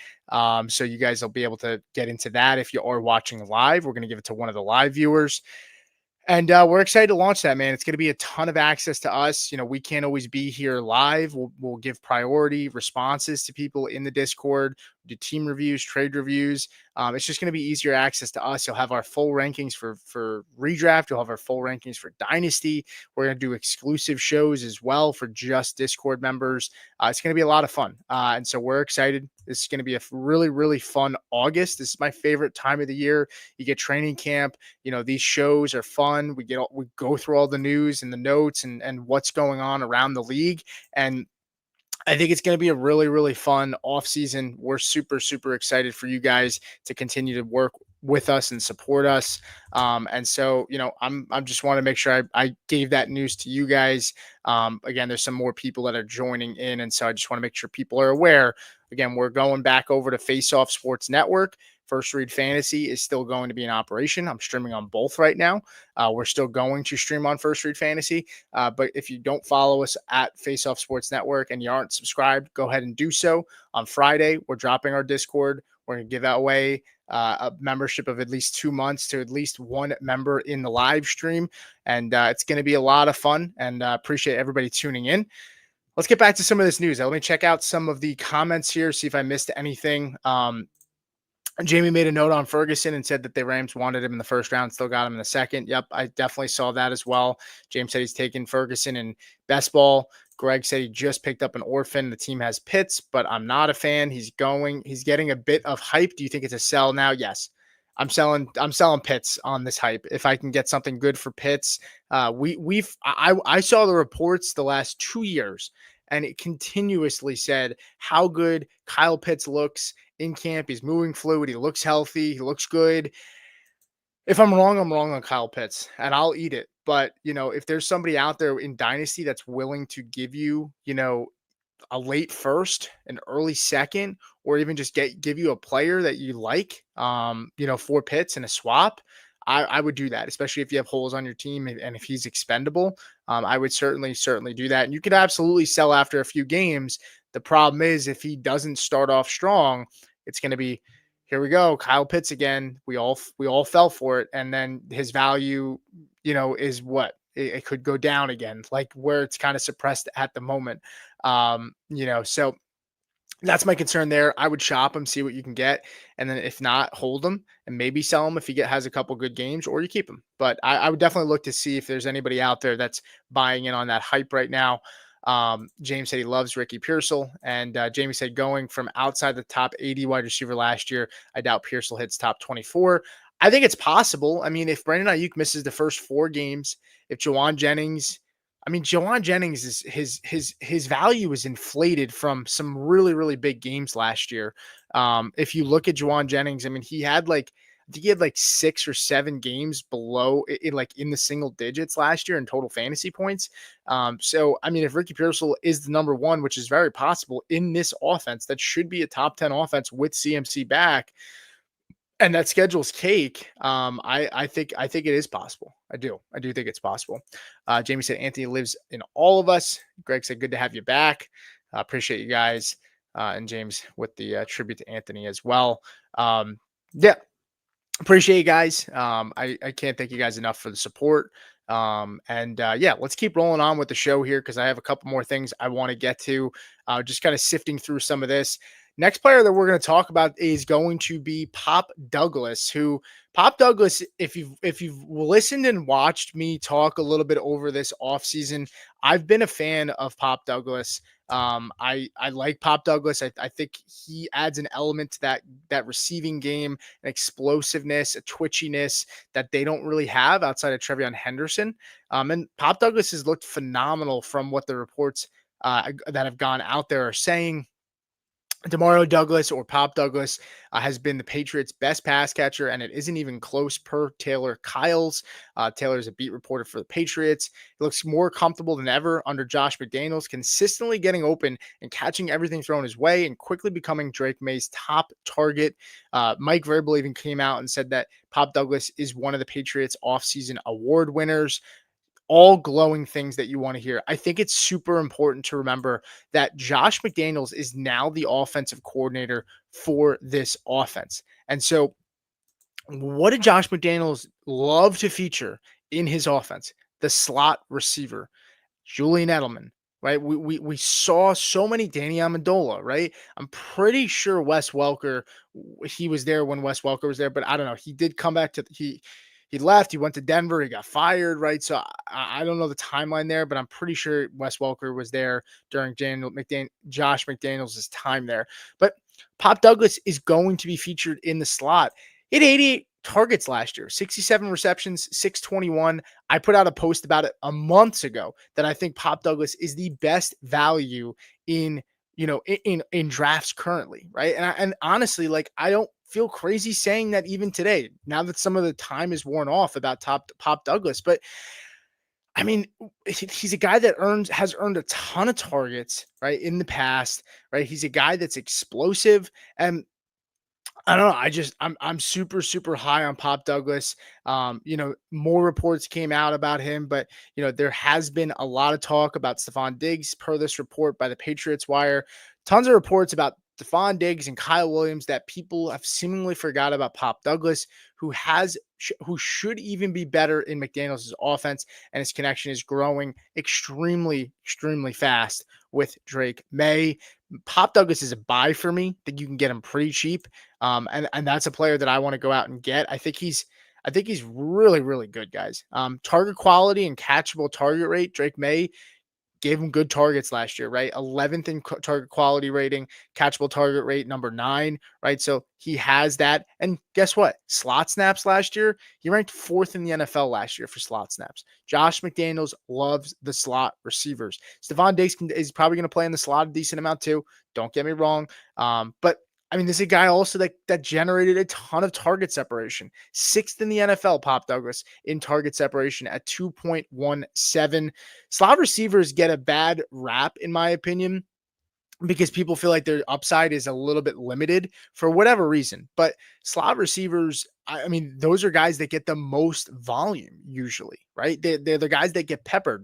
So you guys will be able to get into that if you are watching live. We're going to give it to one of the live viewers. And we're excited to launch that, man. It's going to be a ton of access to us. We can't always be here live. We'll give priority responses to people in the Discord, do team reviews, trade reviews. It's just going to be easier access to us. You'll have our full rankings for redraft. You'll have our full rankings for dynasty. We're going to do exclusive shows as well for just Discord members. It's going to be a lot of fun. And so we're excited. This is going to be a really, really fun August. This is my favorite time of the year. You get training camp. These shows are fun. We go through all the news and the notes and what's going on around the league. And I think it's going to be a really, really fun off season. We're super, super excited for you guys to continue to work with us and support us. And so, I'm just want to make sure I gave that news to you guys. Again, there's some more people that are joining in. And so I just want to make sure people are aware. Again, we're going back over to Face Off Sports Network. First Read Fantasy is still going to be in operation. I'm streaming on both right now. We're still going to stream on First Read Fantasy. But if you don't follow us at Face Off Sports Network and you aren't subscribed, go ahead and do so. On Friday, we're dropping our Discord. We're going to give away a membership of at least 2 months to at least one member in the live stream. And it's going to be a lot of fun, and appreciate everybody tuning in. Let's get back to some of this news. Let me check out some of the comments here, see if I missed anything. Jamie made a note on Ferguson and said that the Rams wanted him in the first round, still got him in the second. Yep, I definitely saw that as well. James said he's taken Ferguson in best ball. Greg said he just picked up an orphan. The team has Pitts, but I'm not a fan. He's getting a bit of hype. Do you think it's a sell now? Yes. I'm selling Pitts on this hype. If I can get something good for Pitts, I saw the reports the last 2 years, and it continuously said how good Kyle Pitts looks in camp. He's moving fluid. He looks healthy. He looks good. If I'm wrong on Kyle Pitts, and I'll eat it. But if there's somebody out there in Dynasty that's willing to give you, a late first, an early second, or even just give you a player that you like, for Pitts in a swap, I would do that, especially if you have holes on your team and if he's expendable. I would certainly do that. And you could absolutely sell after a few games. The problem is if he doesn't start off strong, it's going to be, here we go, Kyle Pitts again. We all fell for it, and then his value, is what it could go down again, like where it's kind of suppressed at the moment. So that's my concern there. I would shop him, see what you can get, and then if not, hold him and maybe sell him if he has a couple good games, or you keep him. But I would definitely look to see if there's anybody out there that's buying in on that hype right now. James said he loves Ricky Pearsall, and Jamie said going from outside the top 80 wide receiver last year, I doubt Pearsall hits top 24. I think it's possible. I mean, if Brandon Ayuk misses the first 4 games, if Juwan Jennings is his value is inflated from some really, really big games last year. If you look at Juwan Jennings, I mean, I think he had like 6 or 7 games below in the single digits last year in total fantasy points. So, I mean, if Ricky Pearsall is the number 1, which is very possible in this offense, that should be a top 10 offense with CMC back, and that schedule's cake. I think it is possible. I do think it's possible. Jamie said Anthony lives in all of us. Greg said good to have you back. Appreciate you guys. And James with the tribute to Anthony as well. Yeah, appreciate you guys. I can't thank you guys enough for the support. Let's keep rolling on with the show here, because I have a couple more things I want to get to. Just kind of sifting through some of this. Next player that we're going to talk about is going to be Pop Douglas, if you've listened and watched me talk a little bit over this offseason, I've been a fan of Pop Douglas. I like Pop Douglas. I think he adds an element to that receiving game, an explosiveness, a twitchiness that they don't really have outside of Trevion Henderson. And Pop Douglas has looked phenomenal from what the reports that have gone out there are saying. Demario Douglas, or Pop Douglas, has been the Patriots' best pass catcher, and it isn't even close per Taylor Kyles. Taylor is a beat reporter for the Patriots. He looks more comfortable than ever under Josh McDaniels, consistently getting open and catching everything thrown his way and quickly becoming Drake May's top target. Mike Vrabel even came out and said that Pop Douglas is one of the Patriots' offseason award winners. All glowing things that you want to hear. I think it's super important to remember that Josh McDaniels is now the offensive coordinator for this offense. And so what did Josh McDaniels love to feature in his offense? The slot receiver, Julian Edelman, right? We saw so many Danny Amendola, right? I'm pretty sure Wes Welker, he was there when Wes Welker was there, but I don't know. He did come back he left, he went to Denver, he got fired, right? So I don't know the timeline there, but I'm pretty sure Wes Welker was there during Josh McDaniels' time there. But Pop Douglas is going to be featured in the slot. He had 88 targets last year, 67 receptions, 621. I put out a post about it a month ago that I think Pop Douglas is the best value in drafts currently, right? And honestly, like, I don't feel crazy saying that even today, now that some of the time is worn off about Pop Douglas. But I mean, he's a guy that has earned a ton of targets, right, in the past, right? He's a guy that's explosive, and I don't know. I'm super, super high on Pop Douglas. More reports came out about him, but there has been a lot of talk about Stephon Diggs per this report by the Patriots Wire. Tons of reports about Stephon Diggs and Kyle Williams that people have seemingly forgot about Pop Douglas, who should even be better in McDaniels' offense, and his connection is growing extremely, extremely fast with Drake May. Pop Douglas is a buy for me. I think you can get him pretty cheap. And that's a player that I want to go out and get. I think he's really, really good, guys. Target quality and catchable target rate, Drake May gave him good targets last year, right? 11th in target quality rating, catchable target rate, number 9, right? So he has that. And guess what? Slot snaps last year, he ranked 4th in the NFL last year for slot snaps. Josh McDaniels loves the slot receivers. Stephon Diggs is probably going to play in the slot a decent amount too. Don't get me wrong. But I mean, this is a guy also that generated a ton of target separation. 6th in the NFL, Pop Douglas, in target separation at 2.17. Slot receivers get a bad rap, in my opinion, because people feel like their upside is a little bit limited for whatever reason. But slot receivers, I mean, those are guys that get the most volume usually, right? They're the guys that get peppered.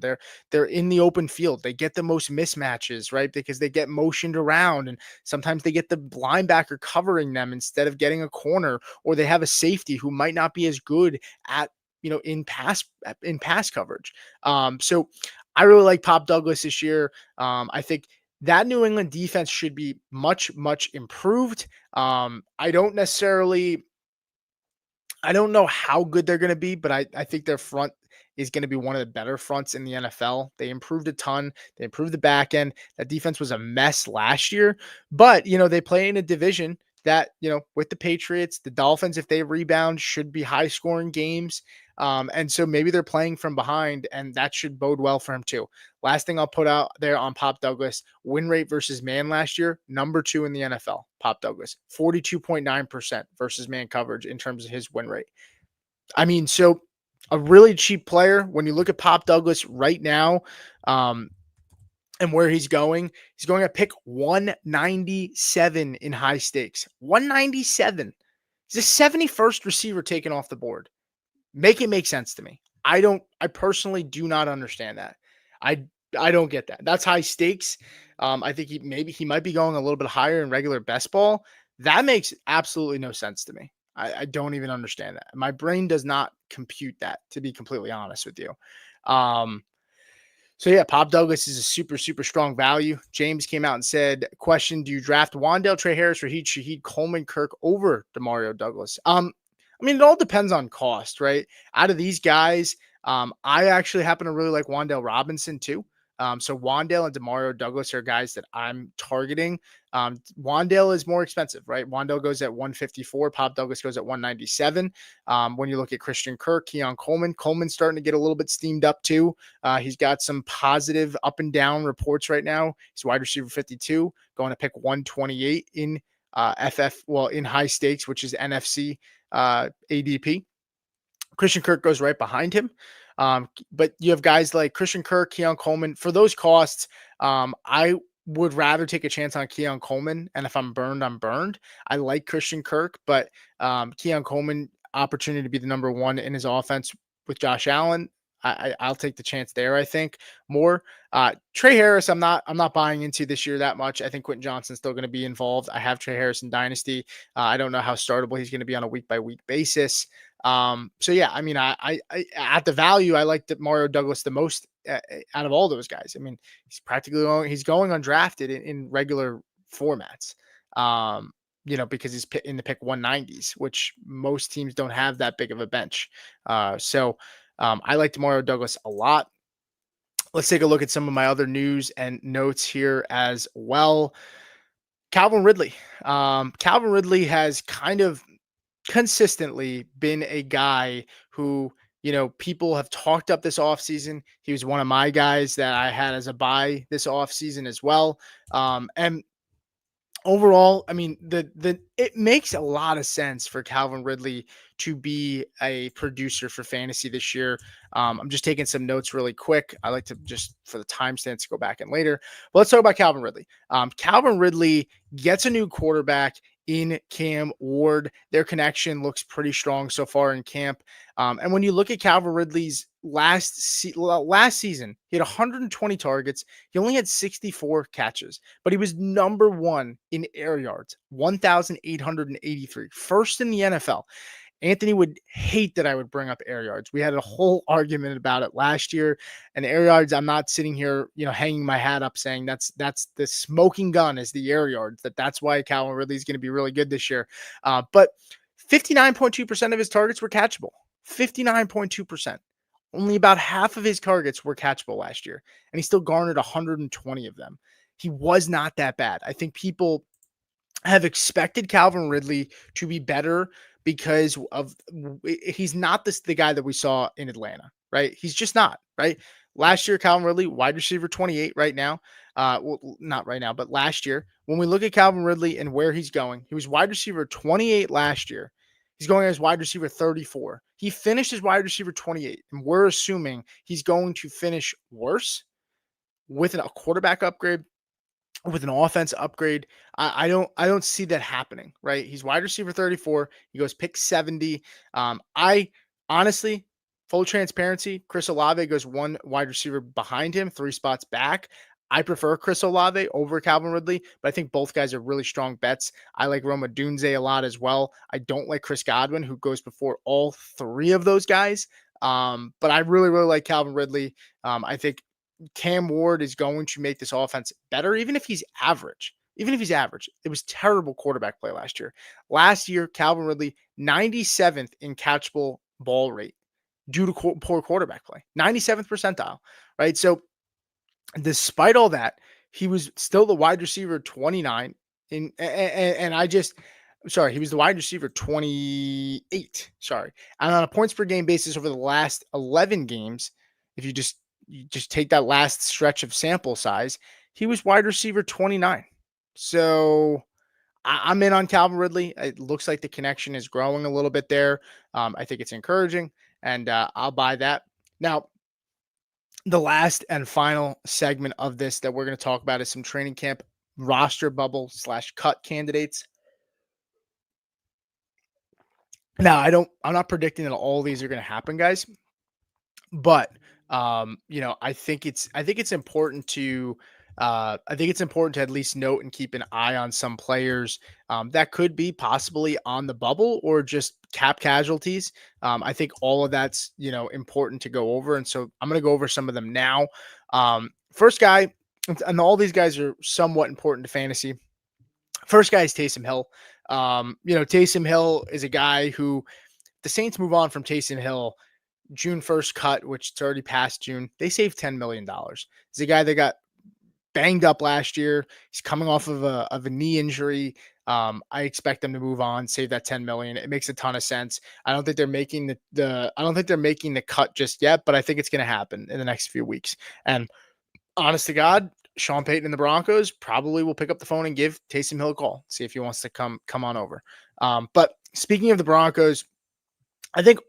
They're in the open field. They get the most mismatches, right? Because they get motioned around, and sometimes they get the linebacker covering them instead of getting a corner, or they have a safety who might not be as good at in pass coverage. So I really like Pop Douglas this year. I think that New England defense should be much, much improved. I don't know how good they're going to be, but I think their front is going to be one of the better fronts in the NFL. They improved a ton. They improved the back end. That defense was a mess last year, but they play in a division that, with the Patriots, the Dolphins, if they rebound, should be high scoring games. And so maybe they're playing from behind, and that should bode well for him too. Last thing I'll put out there on Pop Douglas: win rate versus man last year, number 2 in the NFL. Pop Douglas, 42.9% versus man coverage in terms of his win rate. I mean, so a really cheap player. When you look at Pop Douglas right now, and where he's going at pick 197 in high stakes. 197. He's a 71st receiver taken off the board. Make it make sense to me. I personally do not understand that. I don't get that. That's high stakes. I think he might be going a little bit higher in regular best ball. That makes absolutely no sense to me. I don't even understand that. My brain does not compute that, to be completely honest with you. So yeah, Pop Douglas is a super, super strong value. James came out and said, question, do you draft Wan'Dale, Trey Harris, or Shaheed Coleman, Kirk over Demario Douglas? I mean, it all depends on cost, right? Out of these guys, I actually happen to really like Wan'Dale Robinson too. So Wan'Dale and Demario Douglas are guys that I'm targeting. Wan'Dale is more expensive, right? Wan'Dale goes at 154. Pop Douglas goes at 197. When you look at Christian Kirk, Coleman's starting to get a little bit steamed up too. He's got some positive up and down reports right now. He's wide receiver 52, going to pick 128 in in high stakes, which is NFC ADP. Christian Kirk goes right behind him. But you have guys like Christian Kirk, Keon Coleman. For those costs, I would rather take a chance on Keon Coleman. And if I'm burned, I'm burned. I like Christian Kirk, but Keon Coleman, opportunity to be the number 1 in his offense with Josh Allen. I'll take the chance there, I think, more. Trey Harris, I'm not buying into this year that much. I think Quentin Johnston's still going to be involved. I have Trey Harris in Dynasty. I don't know how startable he's going to be on a week-by-week basis. So yeah, I mean, I at the value, I like Mario Douglas the most out of all those guys. I mean, he's going undrafted in regular formats. Because he's in the pick 190s, which most teams don't have that big of a bench. So I like Demario Douglas a lot. Let's take a look at some of my other news and notes here as well. Calvin Ridley. Calvin Ridley has kind of consistently been a guy who, people have talked up this offseason. He was one of my guys that I had as a buy this offseason as well. And overall, I mean, it makes a lot of sense for Calvin Ridley to be a producer for fantasy this year. I'm just taking some notes really quick. I like to just, for the timestamps, go back and later. But let's talk about Calvin Ridley. Calvin Ridley gets a new quarterback in Cam Ward. Their connection looks pretty strong so far in camp. And when you look at Calvin Ridley's last season, he had 120 targets. He only had 64 catches, but he was number 1 in air yards, 1,883, first in the NFL. Anthony would hate that I would bring up air yards. We had a whole argument about it last year. And air yards, I'm not sitting here, hanging my hat up saying that's the smoking gun is the air yards. That's why Calvin Ridley is going to be really good this year. But 59.2% of his targets were catchable. 59.2%. Only about half of his targets were catchable last year, and he still garnered 120 of them. He was not that bad. I think people have expected Calvin Ridley to be better because of he's not the guy that we saw in Atlanta, right? He's just not, right? Last year, Calvin Ridley, wide receiver 28 right now. Well, not right now, but last year, when we look at Calvin Ridley and where he's going, he was wide receiver 28 last year. He's going as wide receiver 34. He finished as wide receiver 28, and we're assuming he's going to finish worse with a quarterback upgrade, with an offense upgrade. I don't see that happening, right? He's wide receiver 34. He goes pick 70. I honestly, full transparency, Chris Olave goes one wide receiver behind him, 3 spots back. I prefer Chris Olave over Calvin Ridley, but I think both guys are really strong bets. I like Roma Dunze a lot as well. I don't like Chris Godwin, who goes before all 3 of those guys. But I really, really like Calvin Ridley. I think Cam Ward is going to make this offense better, even if he's average. Even if he's average, it was terrible quarterback play last year. Last year, Calvin Ridley, 97th in catchable ball rate due to poor quarterback play, 97th percentile, right? So, despite all that, he was still the wide receiver 29 and he was the wide receiver 28. Sorry. And on a points per game basis over the last 11 games, if you just take that last stretch of sample size, he was wide receiver 29. So I'm in on Calvin Ridley. It looks like the connection is growing a little bit there. I think it's encouraging, and I'll buy that. Now, the last and final segment of this that we're going to talk about is some training camp roster bubble / cut candidates. Now, I'm not predicting that all these are going to happen, guys, but I think it's important to at least note and keep an eye on some players that could be possibly on the bubble or just cap casualties. I think all of that's important to go over, and so I'm going to go over some of them now. First guy, and all these guys are somewhat important to fantasy. First guy is Taysom Hill. Taysom Hill is a guy who the Saints move on from Taysom Hill June 1st cut, which it's already past June. They saved $10 million. He's a guy that got banged up last year. He's coming off of a knee injury. I expect them to move on, save that $10 million. It makes a ton of sense. I don't think they're making the cut just yet, but I think it's going to happen in the next few weeks. And honest to God, Sean Payton and the Broncos probably will pick up the phone and give Taysom Hill a call, see if he wants to come on over. But speaking of the Broncos, I think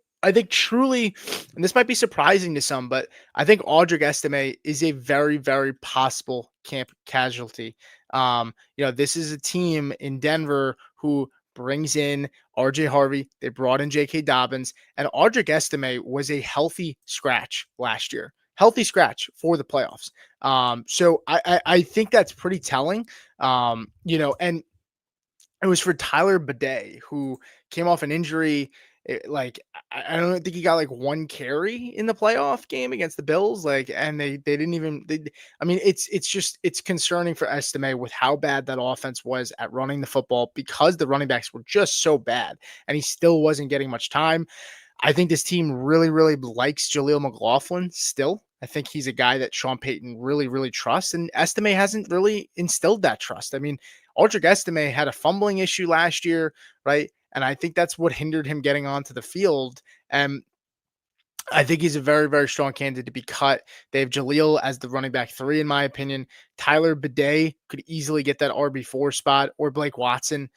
truly, and this might be surprising to some, but I think Audric Estime is a very, very possible camp casualty. This is a team in Denver who brings in RJ Harvey. They brought in J.K. Dobbins, and Audric Estime was a healthy scratch last year. Healthy scratch for the playoffs. So I think that's pretty telling. And it was for Tyler Bidet, who came off an injury. I don't think he got like 1 carry in the playoff game against the Bills. And they didn't even. It's concerning for Estime with how bad that offense was at running the football because the running backs were just so bad, and he still wasn't getting much time. I think this team really, really likes Jaleel McLaughlin still. I think he's a guy that Sean Payton really, really trusts, and Estime hasn't really instilled that trust. I mean, Audric Estime had a fumbling issue last year, right? And I think that's what hindered him getting onto the field. And I think he's a very, very strong candidate to be cut. They have Jaleel as the running back 3, in my opinion. Tyler Bidet could easily get that RB4 spot, or Blake Watson,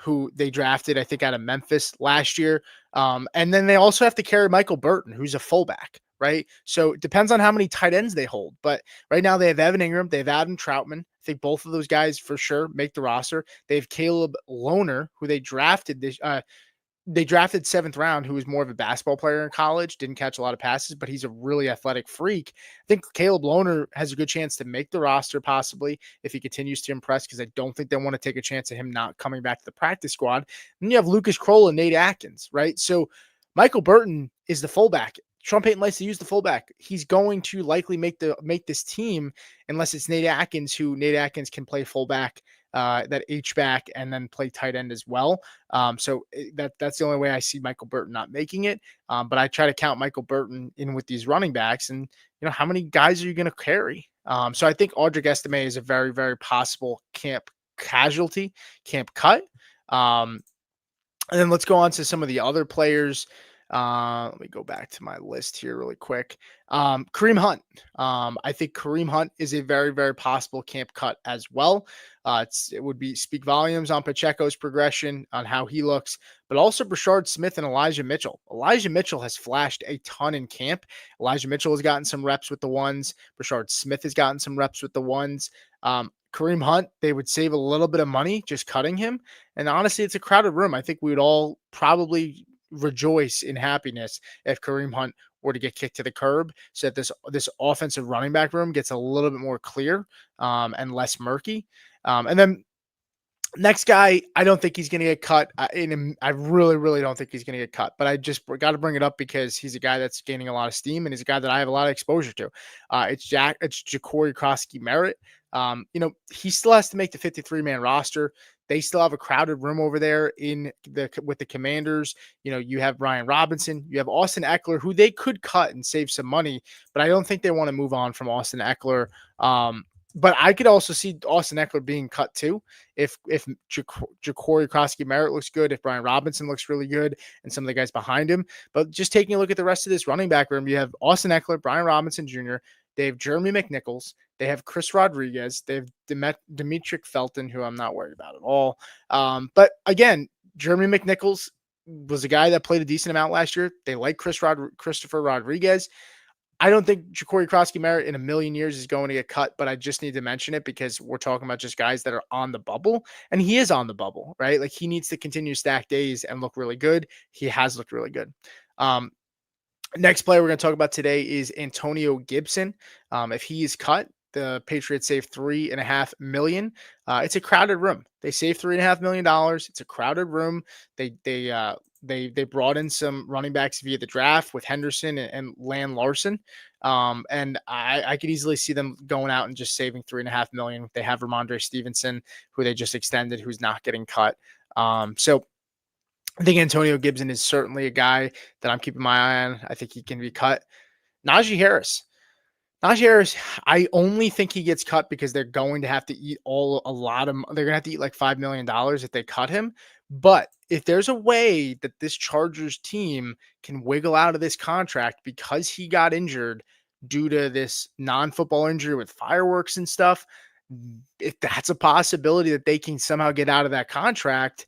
who they drafted, I think, out of Memphis last year. And then they also have to carry Michael Burton, who's a fullback, right? So it depends on how many tight ends they hold. But right now they have Evan Engram, they have Adam Troutman. I think both of those guys for sure make the roster. They have Caleb Lohner, who they drafted 7th round, who was more of a basketball player in college, didn't catch a lot of passes, but he's a really athletic freak. I think Caleb Lohner has a good chance to make the roster possibly if he continues to impress, because I don't think they want to take a chance of him not coming back to the practice squad. Then you have Lucas Kroll and Nate Atkins, right? So Michael Burton is the fullback. Sean Payton likes to use the fullback. He's going to likely make this team unless it's Nate Atkins, who Nate Atkins can play fullback that H back and then play tight end as well. That's the only way I see Michael Burton not making it. But I try to count Michael Burton in with these running backs, and how many guys are you going to carry? So I think Audric Estime is a very, very possible camp casualty, camp cut. And then let's go on to some of the other players. Let me go back to my list here really quick. Kareem Hunt. I think Kareem Hunt is a very, very possible camp cut as well. It would be speak volumes on Pacheco's progression, on how he looks, but also Brashard Smith and Elijah Mitchell. Elijah Mitchell has flashed a ton in camp. Elijah Mitchell has gotten some reps with the ones. Brashard Smith has gotten some reps with the ones. Kareem Hunt, they would save a little bit of money just cutting him. And honestly, it's a crowded room. I think we would all probably rejoice in happiness if Kareem Hunt were to get kicked to the curb, so that this offensive running back room gets a little bit more clear and less murky. And then next guy, I don't think he's going to get cut. I really, really don't think he's going to get cut. But I just got to bring it up because he's a guy that's gaining a lot of steam, and he's a guy that I have a lot of exposure to. It's Ja'Cory Croskey-Merritt. He still has to make the 53-man roster. They still have a crowded room over there with the Commanders. You have Brian Robinson, you have Austin Eckler, who they could cut and save some money, but I don't think they want to move on from Austin Eckler. But I could also see Austin Eckler being cut too if Ja'Cory Croskey-Merritt looks good, if Brian Robinson looks really good, and some of the guys behind him. But just taking a look at the rest of this running back room, you have Austin Eckler, Brian Robinson Jr., they have Jeremy McNichols, they have Chris Rodriguez, they have Demetric Felton, who I'm not worried about at all. But again, Jeremy McNichols was a guy that played a decent amount last year. They like Christopher Rodriguez. I don't think Ja'Cory Croskey-Merritt in a million years is going to get cut, but I just need to mention it because we're talking about just guys that are on the bubble, and he is on the bubble, right? Like, he needs to continue to stack days and look really good. He has looked really good. Next player we're going to talk about today is Antonio Gibson. If he is cut, the Patriots save $3.5 million. It's a crowded room. They save $3.5 million. It's a crowded room. They brought in some running backs via the draft with Henderson and Lan Larson. And I could easily see them going out and just saving $3.5 million. They have Ramondre Stevenson, who they just extended, who's not getting cut. So I think Antonio Gibson is certainly a guy that I'm keeping my eye on. I think he can be cut. Najee Harris, I only think he gets cut because they're going to have to eat they're going to have to eat like $5 million if they cut him. But if there's a way that this Chargers team can wiggle out of this contract because he got injured due to this non-football injury with fireworks and stuff, if that's a possibility that they can somehow get out of that contract,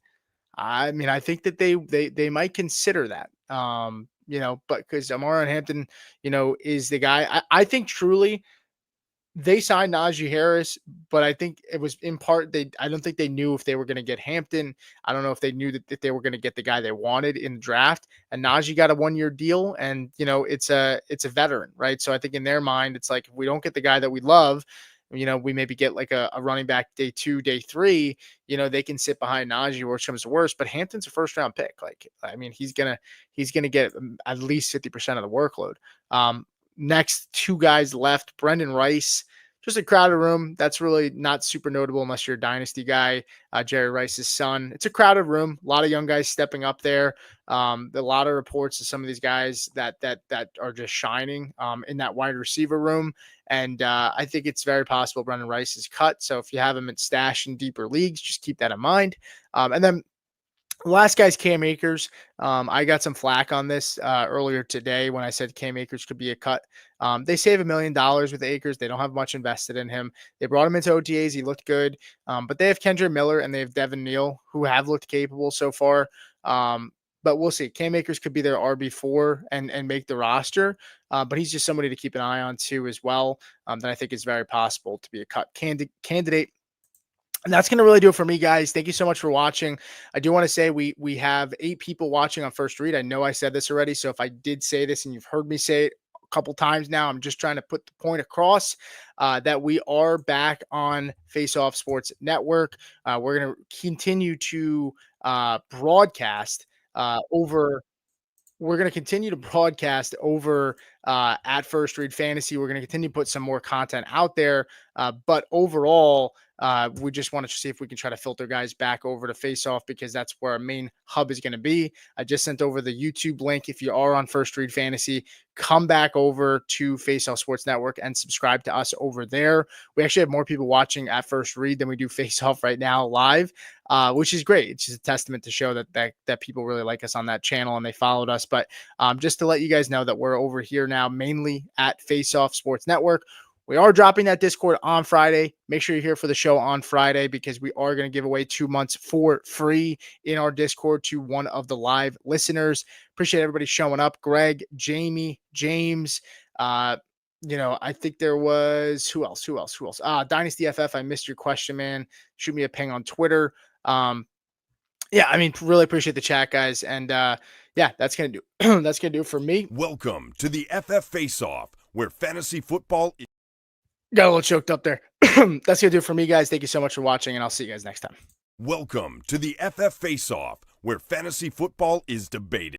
I mean, I think that they might consider that. But because Amarian Hampton, is the guy. I think truly they signed Najee Harris, but I think it was in part I don't think they knew if they were going to get Hampton. I don't know if they knew that they were going to get the guy they wanted in the draft. And Najee got a 1-year deal, and it's a veteran, right? So I think in their mind, it's like, if we don't get the guy that we love, we maybe get like a running back day 2, day 3, they can sit behind Najee, worst comes to worst. But Hampton's a first round pick. Like, I mean, he's gonna get at least 50% of the workload. Next 2 guys left, Brendan Rice, just a crowded room. That's really not super notable unless you're a dynasty guy. Jerry Rice's son. It's a crowded room. A lot of young guys stepping up there. A lot of reports of some of these guys that are just shining in that wide receiver room. And I think it's very possible Brendan Rice is cut. So if you have him in stash in deeper leagues, just keep that in mind. And then the last guy's Cam Akers. I got some flack on this earlier today when I said Cam Akers could be a cut. They save $1 million with Akers. They don't have much invested in him. They brought him into OTAs. He looked good. But they have Kendra Miller and they have Devin Neal, who have looked capable so far. But we'll see. Cam Akers could be their RB4 and make the roster. But he's just somebody to keep an eye on too as well. That I think is very possible to be a cut candidate. And that's going to really do it for me, guys. Thank you so much for watching. I do want to say we have 8 people watching on First Read. I know I said this already, so if I did say this and you've heard me say it a couple times now, I'm just trying to put the point across that we are back on Face Off Sports Network. We're going to continue to broadcast over. We're going to continue to broadcast over at First Read Fantasy. We're going to continue to put some more content out there. But overall, we just want to see if we can try to filter guys back over to Face Off, because that's where our main hub is going to be. I just sent over the YouTube link. If you are on First Read Fantasy, come back over to Face Off Sports Network and subscribe to us over there. We actually have more people watching at First Read than we do Face Off right now live, which is great. It's just a testament to show that people really like us on that channel and they followed us. But just to let you guys know that we're over here now mainly at Face Off Sports Network. We are dropping that Discord on Friday. Make sure you're here for the show on Friday, because we are going to give away 2 months for free in our Discord to one of the live listeners. Appreciate everybody showing up. Greg, Jamie, James, I think there was who else? Dynasty FF. I missed your question, man. Shoot me a ping on Twitter. Really appreciate the chat, guys. And that's gonna do that's gonna do it for me. Welcome to the FF Face-Off, where fantasy football is... Got a little choked up there. That's gonna do it for me, guys. Thank you so much for watching, and I'll see you guys next time. Welcome to the FF Face-Off, where fantasy football is debated.